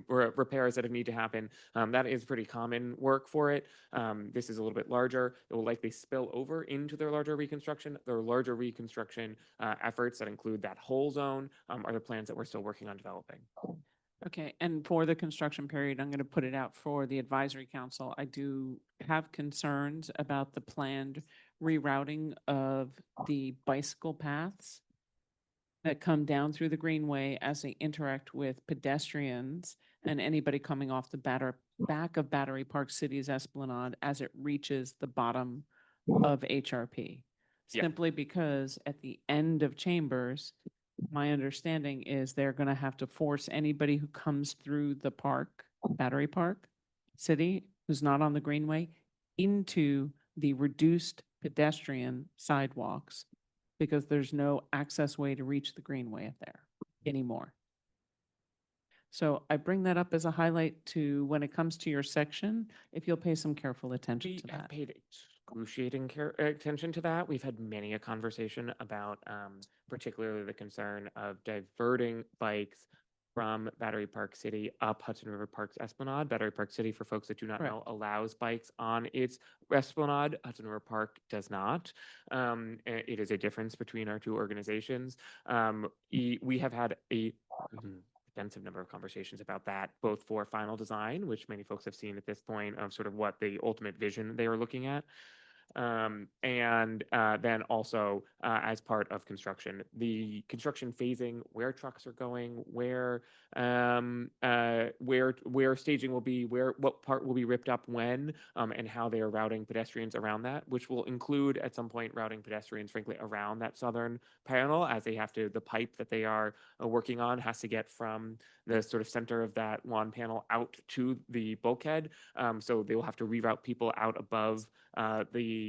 repairs that have need to happen. That is pretty common work for it. This is a little bit larger. It will likely spill over into their larger reconstruction. Their larger reconstruction efforts that include that whole zone are the plans that we're still working on developing. Okay, and for the construction period, I'm going to put it out for the advisory council. I do have concerns about the planned rerouting of the bicycle paths that come down through the greenway as they interact with pedestrians and anybody coming off the back of Battery Park City's Esplanade as it reaches the bottom of HRP. Yeah. Simply because at the end of Chambers, my understanding is they're going to have to force anybody who comes through the park, Battery Park City, who's not on the greenway, into the reduced pedestrian sidewalks because there's no access way to reach the greenway at there anymore. So I bring that up as a highlight to when it comes to your section, if you'll pay some careful attention to We have that. paid excruciating attention to that. We've had many a conversation about particularly the concern of diverting bikes from Battery Park City up Hudson River Park's Esplanade. Battery Park City, for folks that do not know, allows bikes on its Esplanade. Hudson River Park does not. It is a difference between our two organizations. We have had a extensive number of conversations about that, both for final design, which many folks have seen at this point of sort of what the ultimate vision they are looking at. And then also as part of construction, the construction phasing, where trucks are going, where staging will be, what part will be ripped up when, and how they are routing pedestrians around that, which will include at some point routing pedestrians, frankly, around that southern panel as they have to, the pipe that they are working on has to get from the sort of center of that lawn panel out to the bulkhead. So they will have to reroute people out above the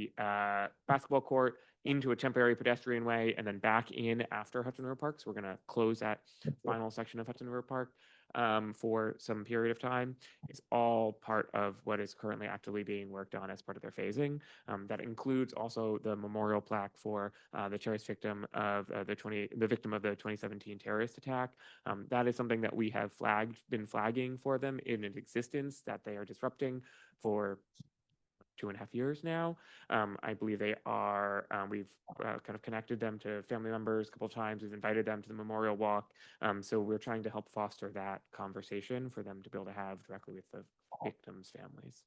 basketball court into a temporary pedestrian way and then back in after Hudson River Park. So we're going to close that final section of Hudson River Park for some period of time. It's all part of what is currently actively being worked on as part of their phasing. That includes also the memorial plaque for the terrorist victim of the victim of the 2017 terrorist attack. That is something that we have been flagging for them in existence that they are disrupting for 2.5 years now. I believe they are, we've kind of connected them to family members a couple of times. We've invited them to the memorial walk. So we're trying to help foster that conversation for them to be able to have directly with the victims' families.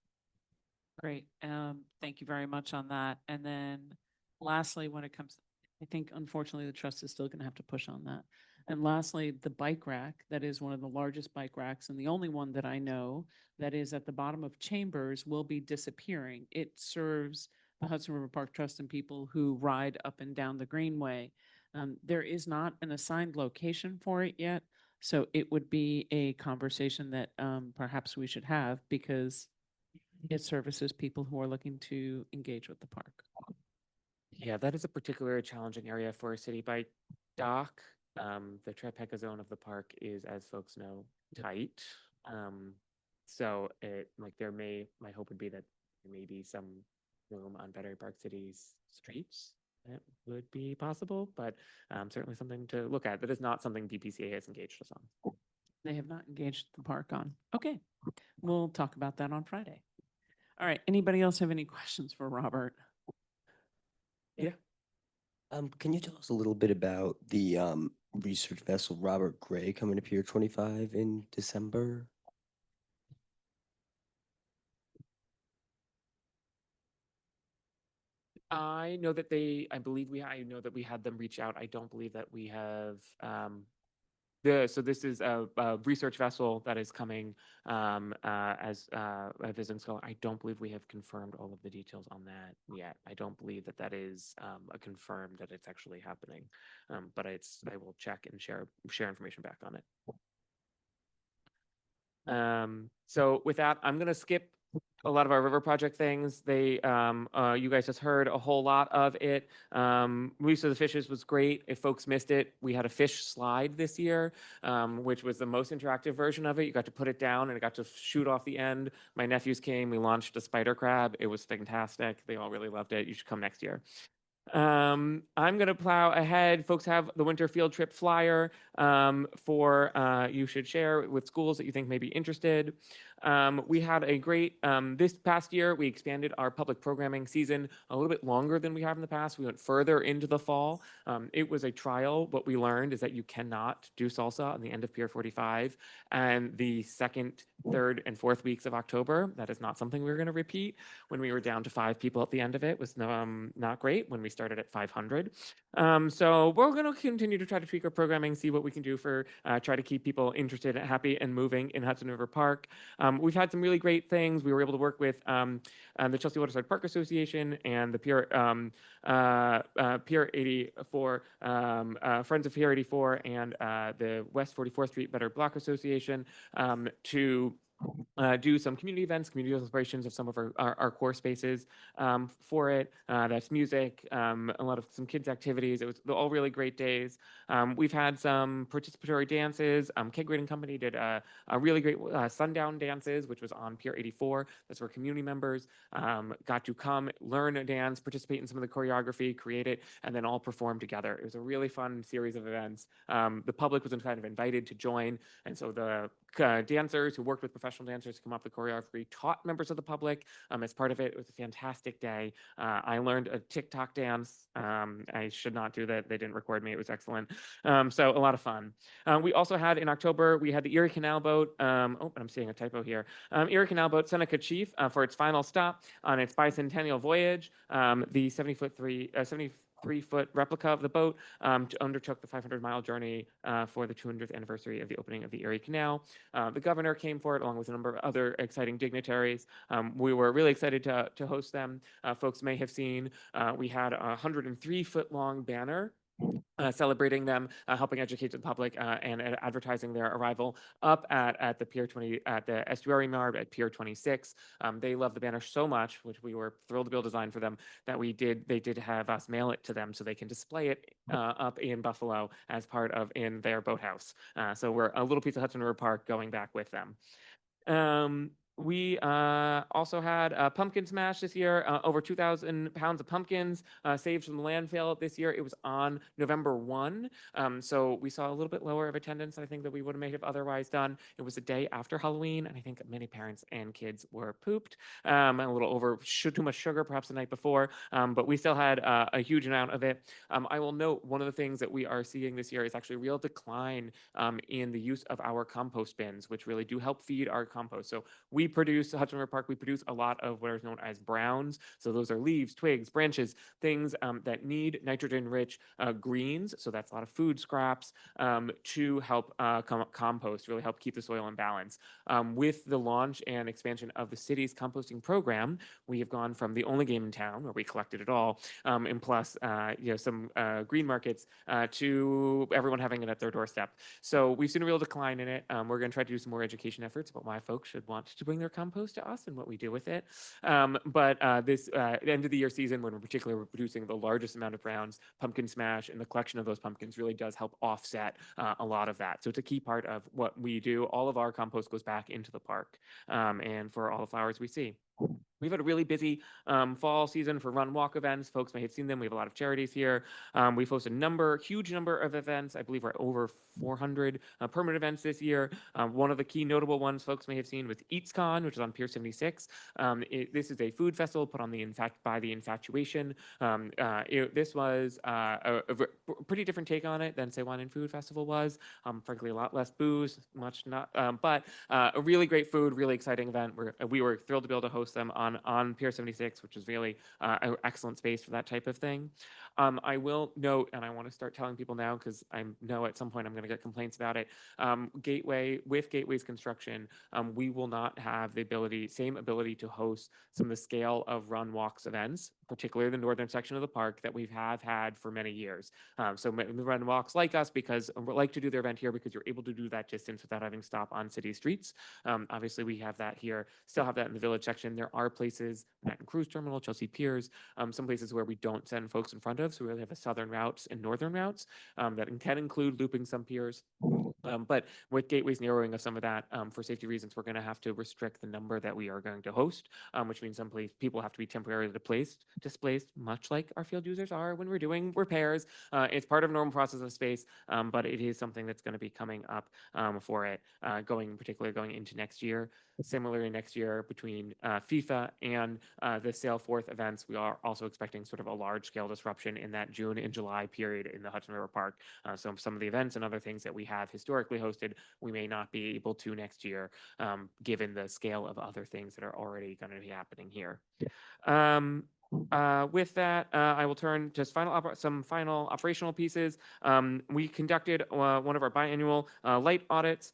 Great. Thank you very much on that. And then lastly, when it comes, I think unfortunately the trust is still going to have to push on that. And lastly, the bike rack, that is one of the largest bike racks and the only one that I know that is at the bottom of Chambers will be disappearing. It serves the Hudson River Park Trust and people who ride up and down the Greenway. There is not an assigned location for it yet. So it would be a conversation that perhaps we should have because it services people who are looking to engage with the park. Yeah, that is a particularly challenging area for a city bike dock. The Tribeca zone of the park is, as folks know, tight. So it like my hope would be that there may be some room on Battery Park City's streets that would be possible, but certainly something to look at. That is not something BPCA has engaged us on. They have not engaged the park on. Okay, we'll talk about that on Friday. All right, anybody else have any questions for Robert? Yeah. Can you tell us a little bit about the research vessel Robert Gray coming to Pier 25 in December? I know that we had them reach out. I don't believe that we have, so this is a research vessel that is coming as a visiting scholar. I don't believe we have confirmed all of the details on that yet. I don't believe that is a confirmed that it's actually happening. But I will check and share information back on it. So with that, I'm gonna skip a lot of our river project things. You guys just heard a whole lot of it. Release of the Fishes was great. If folks missed it, we had a fish slide this year, which was the most interactive version of it. You got to put it down and it got to shoot off the end. My nephews came, we launched a spider crab. It was fantastic. They all really loved it. You should come next year. I'm going to plow ahead. Folks have the winter field trip flyer you should share with schools that you think may be interested. We had a great, this past year, we expanded our public programming season a little bit longer than we have in the past. We went further into the fall. It was a trial. What we learned is that you cannot do salsa on the end of Pier 45 and the second, third, and fourth weeks of October. That is not something we're going to repeat. When we were down to 5 people at the end of it was not great when we started at 500. So we're going to continue to try to tweak our programming, see what we can do for try to keep people interested, happy, and moving in Hudson River Park. We've had some really great things. We were able to work with the Chelsea Waterside Park Association and the Pier 84, Friends of Pier 84, and the West 44th Street Better Block Association to do some community events, community celebrations of some of our core spaces for it. That's music, some kids activities. It was all really great days. We've had some participatory dances. Keg Grading Company did a really great sundown dances, which was on Pier 84. That's where community members got to come, learn a dance, participate in some of the choreography, create it, and then all perform together. It was a really fun series of events. The public was kind of invited to join, and so the dancers who worked with professional dancers to come up with choreography taught members of the public as part of it. It was a fantastic day. I learned a TikTok dance. I should not do that. They didn't record me. It was excellent. So a lot of fun. We also had in October, we had the Erie Canal boat. Oh, but I'm seeing a typo here. Erie Canal boat Seneca Chief for its final stop on its bicentennial voyage. The 73-foot replica of the boat undertook the 500-mile journey for the 200th anniversary of the opening of the Erie Canal. The governor came for it along with a number of other exciting dignitaries. We were really excited to host them. Folks may have seen we had a 103-foot-long banner celebrating them, helping educate the public and advertising their arrival up at the Pier 20 at the estuary yard at Pier 26. They love the banner so much, which we were thrilled to be able to design for them, that they did have us mail it to them so they can display it up in Buffalo as part of in their boathouse. So we're a little piece of Hudson River Park going back with them. We also had a pumpkin smash this year, over 2,000 pounds of pumpkins saved from the landfill this year. It was on November 1. So we saw a little bit lower of attendance, I think, that we would have otherwise done. It was the day after Halloween, and I think many parents and kids were pooped, and a little too much sugar perhaps the night before, but we still had a huge amount of it. I will note one of the things that we are seeing this year is actually a real decline in the use of our compost bins, which really do help feed our compost. So we we produce, Hudson River Park, we produce a lot of what is known as browns. So those are leaves, twigs, branches, things that need nitrogen-rich greens. So that's a lot of food scraps to help compost, really help keep the soil in balance. With the launch and expansion of the city's composting program, we have gone from the only game in town where we collected it all, and plus some green markets to everyone having it at their doorstep. So we've seen a real decline in it. We're going to try to do some more education efforts about why folks should want to bring their compost to us and what we do with it. But this end of the year season, when we're particularly producing the largest amount of browns, pumpkin smash, and the collection of those pumpkins really does help offset a lot of that. So it's a key part of what we do. All of our compost goes back into the park and for all the flowers we see. We've had a really busy fall season for run walk events. Folks may have seen them. We have a lot of charities here. We've hosted huge number of events. I believe we're over 400 permanent events this year. One of the key notable ones folks may have seen was EatsCon, which is on Pier 76. This is a food festival put on by the Infatuation. This was a pretty different take on it than say Wine and Food Festival was. Frankly, a lot less booze, but a really great food, really exciting event. We were thrilled to be able to host them on Pier 76, which is really an excellent space for that type of thing. I will note, and I want to start telling people now because I know at some point I'm going to get complaints about it. With Gateway's construction, we will not have the same ability to host some of the scale of run walks events, particularly the northern section of the park that we have had for many years. So run walks like us like to do their event here because you're able to do that distance without having to stop on city streets. Obviously, we have that here, still have that in the village section. There are places, Manhattan Cruise Terminal, Chelsea Piers, some places where we don't send folks in front of. So we really have a southern routes and northern routes that can include looping some piers. But with Gateway's narrowing of some of that, for safety reasons, we're going to have to restrict the number that we are going to host, which means people have to be temporarily displaced, much like our field users are when we're doing repairs. It's part of a normal process of space, but it is something that's going to be coming up for it, particularly going into next year. Similarly, next year between FIFA and the Sail Forth events, we are also expecting sort of a large-scale disruption in that June and July period in the Hudson River Park. So some of the events and other things that we have historically hosted, we may not be able to next year, given the scale of other things that are already going to be happening here. With that, I will turn to some final operational pieces. We conducted one of our biannual light audits.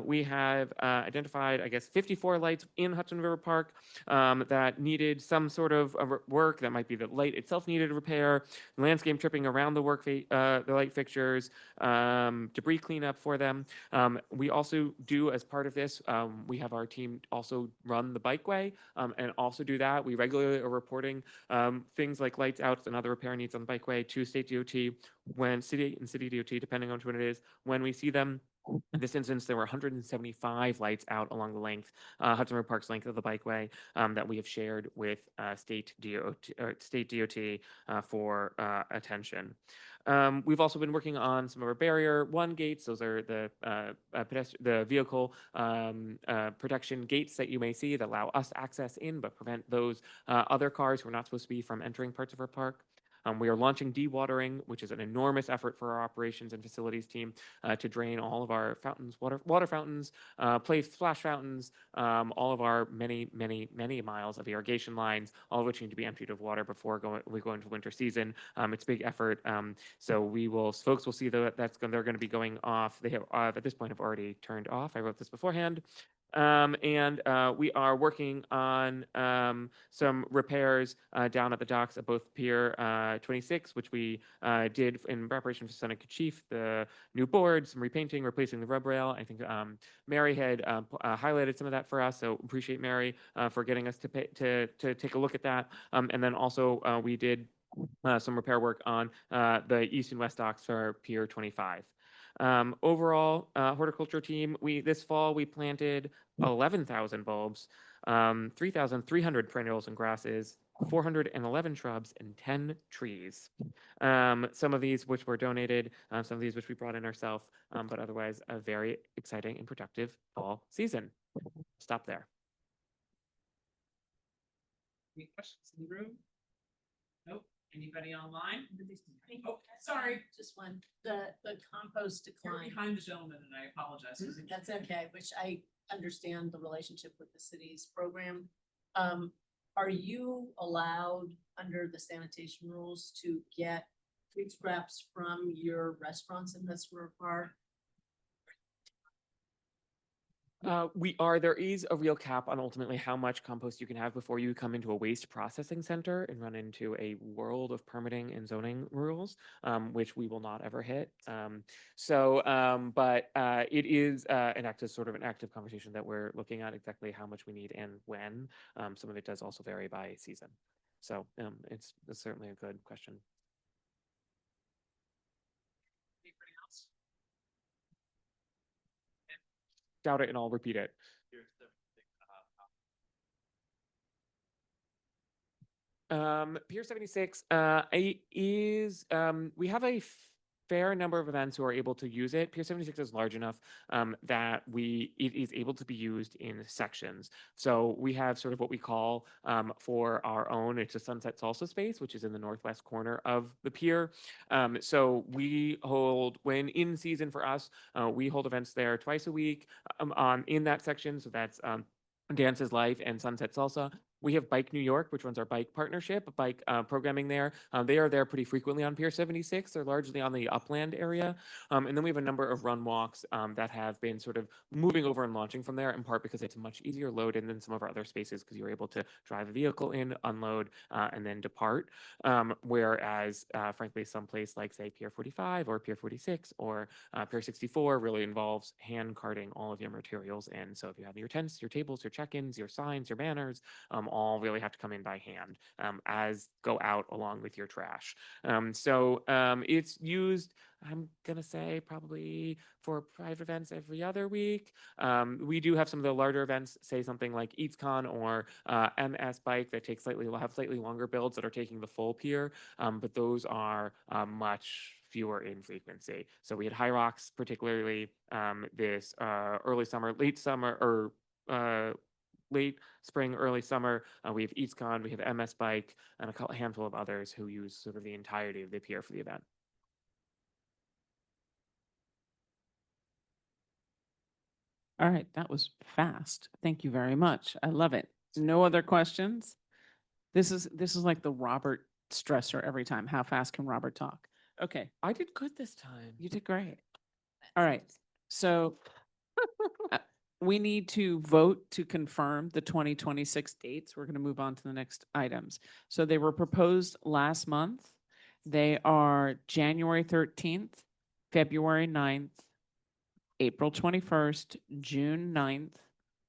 We have identified, 54 lights in Hudson River Park that needed some sort of work. That might be the light itself needed repair, landscape tripping around the light fixtures, debris cleanup for them. We also do, as part of this, we have our team also run the bikeway and also do that. We regularly are reporting things like lights outs and other repair needs on the bikeway to State DOT, City DOT, depending on what it is, when we see them. In this instance, there were 175 lights out along the length, Hudson River Park's length of the bikeway that we have shared with State DOT for attention. We've also been working on some of our Barrier 1 gates. Those are the vehicle protection gates that you may see that allow us access in but prevent those other cars who are not supposed to be from entering parts of our park. We are launching dewatering, which is an enormous effort for our operations and facilities team to drain all of our fountains, water fountains, splash fountains, all of our many miles of irrigation lines, all of which need to be emptied of water before we go into winter season. It's a big effort. So folks will see that they're going to be going off. They have at this point have already turned off. I wrote this beforehand. We are working on some repairs down at the docks at both Pier 26, which we did in preparation for Seneca Chief, the new boards, some repainting, replacing the rub rail. I think Mary had highlighted some of that for us, so appreciate Mary for getting us to take a look at that. And then also we did some repair work on the east and west docks for Pier 25. Overall, horticulture team, this fall we planted 11,000 bulbs, 3,300 perennials and grasses, 411 shrubs, and 10 trees. Some of these which were donated, some of these which we brought in ourselves, but otherwise a very exciting and productive fall season. Stop there. Any questions in the room? Nope. Anybody online? Oh, sorry. Just one. The compost You're decline. behind the gentleman, and I apologize. That's okay, which I understand the relationship with the city's program. Are you allowed under the sanitation rules to get food scraps from your restaurants in this river park? We are, there is a real cap on ultimately how much compost you can have before you come into a waste processing center and run into a world of permitting and zoning rules, which we will not ever hit. But it is an active conversation that we're looking at exactly how much we need and when. Some of it does also vary by season. So it's certainly a good question. Anybody else? Doubt it and I'll repeat it. Pier 76 is we have a fair number of events who are able to use it. Pier 76 is large enough that it is able to be used in sections. So we have sort of what we call for our own, it's a sunset salsa space, which is in the northwest corner of the pier. So we hold, when in season for us, we hold events there twice a week in that section. So that's Dance is Life and Sunset Salsa. We have Bike New York, which runs our bike partnership, bike programming there. They are there pretty frequently on Pier 76. They're largely on the upland area. And then we have a number of run walks that have been sort of moving over and launching from there, in part because it's a much easier load in than some of our other spaces because you're able to drive a vehicle in, unload, and then depart. Whereas, frankly, someplace like, say, Pier 45 or Pier 46 or Pier 64 really involves hand carting all of your materials in. So if you have your tents, your tables, your check-ins, your signs, your banners, all really have to come in by hand as go out along with your trash. It's used, I'm going to say, probably for private events every other week. We do have some of the larger events, say something like EatsCon or MS Bike that have slightly longer builds that are taking the full pier, but those are much fewer in frequency. So we had High Rocks, particularly this early summer, late summer, or late spring, early summer. We have EatsCon, we have MS Bike, and a handful of others who use sort of the entirety of the pier for the event. All right, that was fast. Thank you very much. I love it. No other questions? This is like the Robert stressor every time. How fast can Robert talk? Okay, I did good this time. you did great. All right, so we need to vote to confirm the 2026 dates. We're going to move on to the next items. So they were proposed last month. They are January 13th, February 9th, April 21st, June 9th.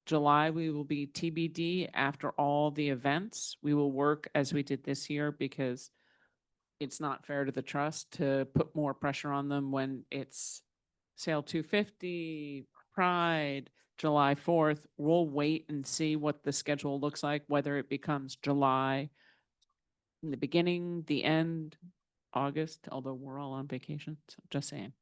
July, we will be TBD after all the events. We will work as we did this year because it's not fair to the trust to put more pressure on them when it's Sale 250, Pride, July 4th. We'll wait and see what the schedule looks like, whether it becomes July in the beginning, the end, August, although we're all on vacation, so just saying.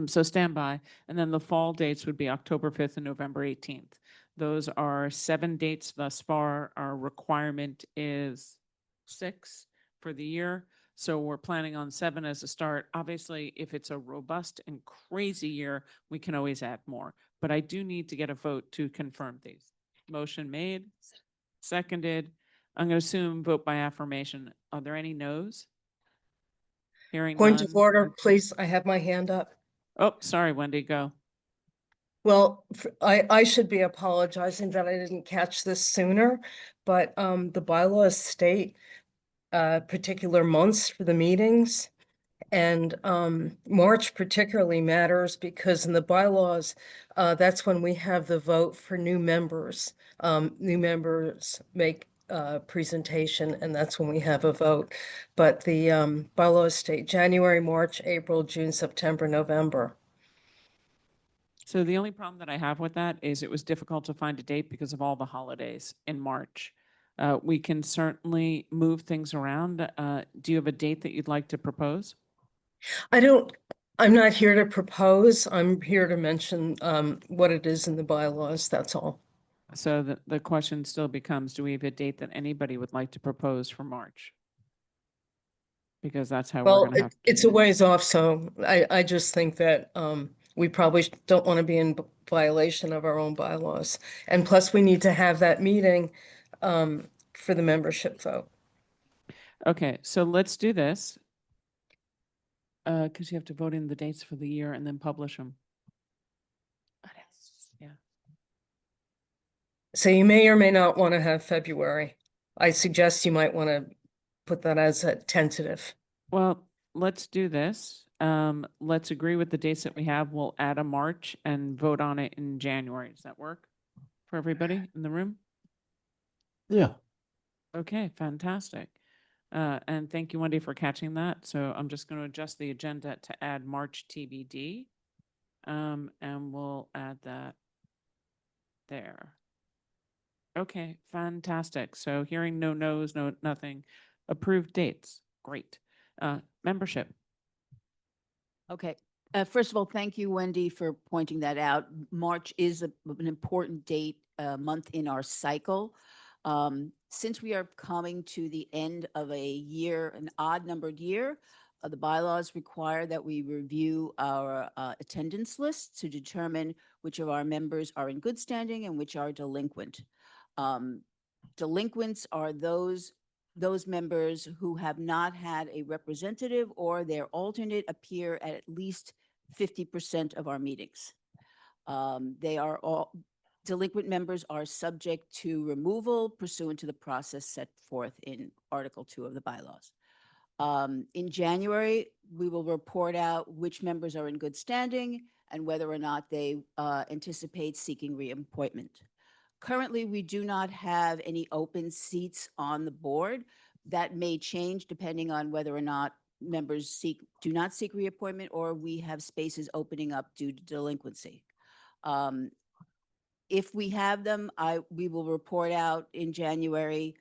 So stand by. And then the fall dates would be October 5th and November 18th. Those are 7 dates thus far. Our requirement is 6 for the year. So we're planning on 7 as a start. Obviously, if it's a robust and crazy year, we can always add more. But I do need to get a vote to confirm these. Motion made, seconded. I'm going to assume vote by affirmation. Are there any no's? Hearing Point none. of order, please. I have my hand up. Oh, sorry, Wendy, go. Well, I should be apologizing that I didn't catch this sooner, but the bylaws state particular months for the meetings. And March particularly matters because in the bylaws, that's when we have the vote for new members. New members make presentation, and that's when we have a vote. But the bylaws state January, March, April, June, September, November. So the only problem that I have with that is it was difficult to find a date because of all the holidays in March. We can certainly move things around. Do you have a date that you'd like to propose? I'm not here to propose. I'm here to mention what it is in the bylaws. That's all. So the question still becomes, do we have a date that anybody would like to propose for March? Because that's how we're Well, going to have. it's a ways off, so I just think that we probably don't want to be in violation of our own bylaws. And plus, we need to have that meeting for the membership vote. Okay, so let's do this. Because you have to vote in the dates for the year and then publish them. Yeah. So you may or may not want to have February. I suggest you might want to put that as a tentative. Well, let's do this. Let's agree with the dates that we have. We'll add a March and vote on it in January. Does that work for everybody in the room? Yeah. Okay, fantastic. And thank you, Wendy, for catching that. So I'm just going to adjust the agenda to add March TBD. And we'll add that there. Okay, fantastic. So hearing no no's, no nothing. Approved dates. Great. Membership. Okay. First of all, thank you, Wendy, for pointing that out. March is an important date, month in our cycle. Since we are coming to the end of a year, an odd numbered year, the bylaws require that we review our attendance lists to determine which of our members are in good standing and which are delinquent. Delinquents are those members who have not had a representative or their alternate appear at least 50% of our meetings. They are all delinquent members are subject to removal pursuant to the process set forth in Article 2 of the bylaws. In January, we will report out which members are in good standing and whether or not they anticipate seeking reappointment. Currently, we do not have any open seats on the board. That may change depending on whether or not members do not seek reappointment or we have spaces opening up due to delinquency. If we have them, we will report out in January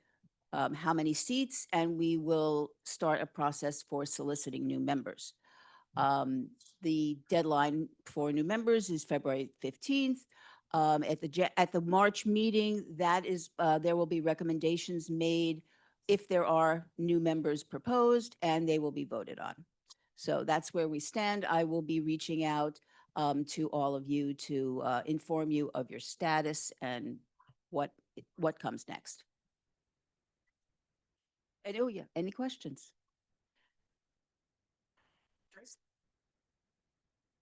how many seats, and we will start a process for soliciting new members. The deadline for new members is February 15th. At the March meeting, there will be recommendations made if there are new members proposed, and they will be voted on. So that's where we stand. I will be reaching out to all of you to inform you of your status and what comes next. And oh yeah, any questions?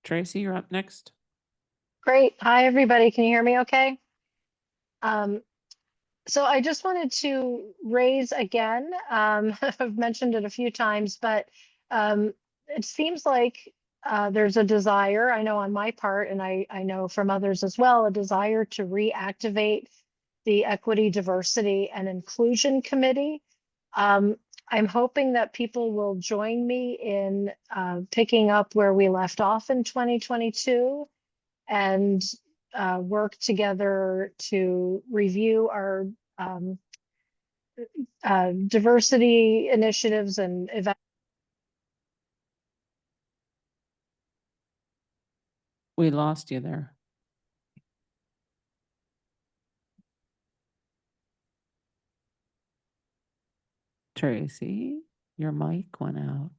Tracy, you're up next. Great. Hi, everybody. Can you hear me okay? So I just wanted to raise again, I've mentioned it a few times, but it seems like there's a desire, I know on my part, and I know from others as well, a desire to reactivate the Equity, Diversity, and Inclusion Committee. I'm hoping that people will join me in picking up where we left off in 2022 and work together to review our diversity initiatives and events. We lost you there. Tracy, your mic went out.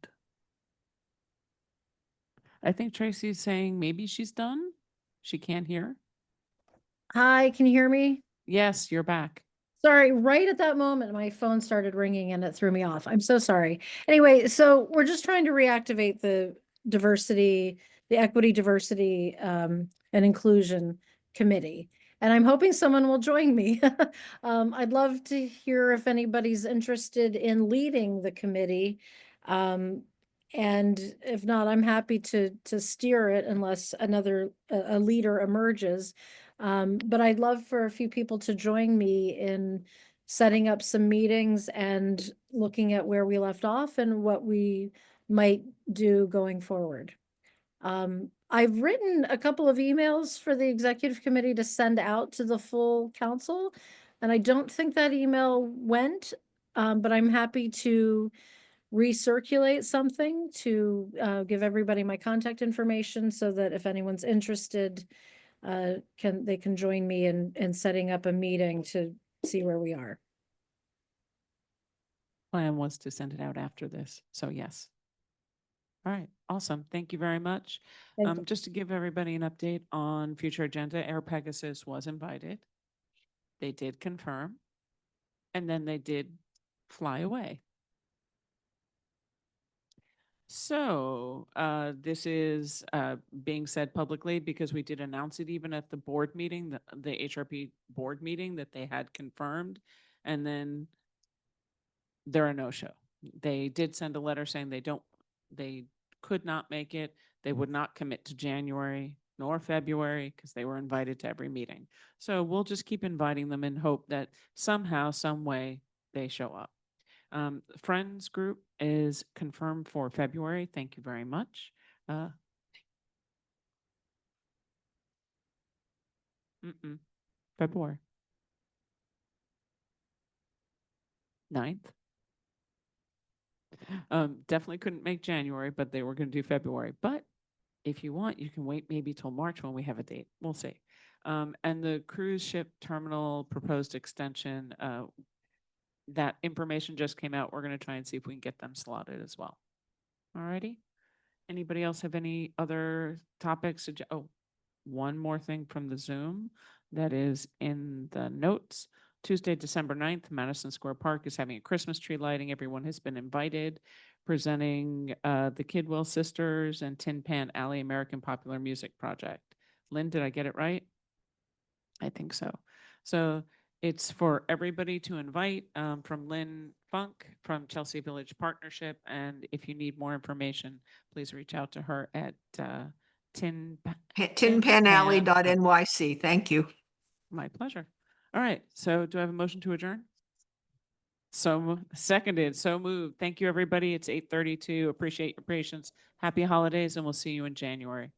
I think Tracy's saying maybe she's done. She can't hear. Hi, can you hear me? Yes, you're back. Sorry, right at that moment, my phone started ringing and it threw me off. I'm so sorry. Anyway, so we're just trying to reactivate the Equity, Diversity, and Inclusion Committee. And I'm hoping someone will join me. I'd love to hear if anybody's interested in leading the committee. And if not, I'm happy to steer it unless a leader emerges. But I'd love for a few people to join me in setting up some meetings and looking at where we left off and what we might do going forward. I've written a couple of emails for the executive committee to send out to the full council, and I don't think that email went, but I'm happy to recirculate something to give everybody my contact information so that if anyone's interested, they can join me in setting up a meeting to see where we are. Plan was to send it out after this. So yes. All right, awesome. Thank you very much. Thank you. Just to give everybody an update on future agenda, Air Pegasus was invited. They did confirm, and then they did fly away. So this is being said publicly because we did announce it even at the board meeting, the HRP board meeting, that they had confirmed, and then they're a no-show. They did send a letter saying they could not make it. They would not commit to January nor February because they were invited to every meeting. So we'll just keep inviting them and hope that somehow, some way they show up. Friends group is confirmed for February. Thank you very much. February 9th. Definitely couldn't make January, but they were going to do February. But if you want, you can wait maybe till March when we have a date. We'll see. And the cruise ship terminal proposed extension, that information just came out. We're going to try and see if we can get them slotted as well. All righty. Anybody else have any other topics? Oh, one more thing from the Zoom that is in the notes. Tuesday, December 9th, Madison Square Park is having a Christmas tree lighting. Everyone has been invited. Presenting the Kidwell Sisters and Tin Pan Alley American Popular Music Project. Lynn, did I get it right? I think so. So it's for everybody to invite, from Lynn Funk from Chelsea Village Partnership. And if you need more information, please reach out to her at tinpanalley.nyc. Thank you. My pleasure. All right. So do I have a motion to adjourn? So seconded, so moved. Thank you, everybody. It's 8:32. Appreciate your patience. Happy holidays, and we'll see you in January.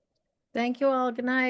Thank you all. Good night.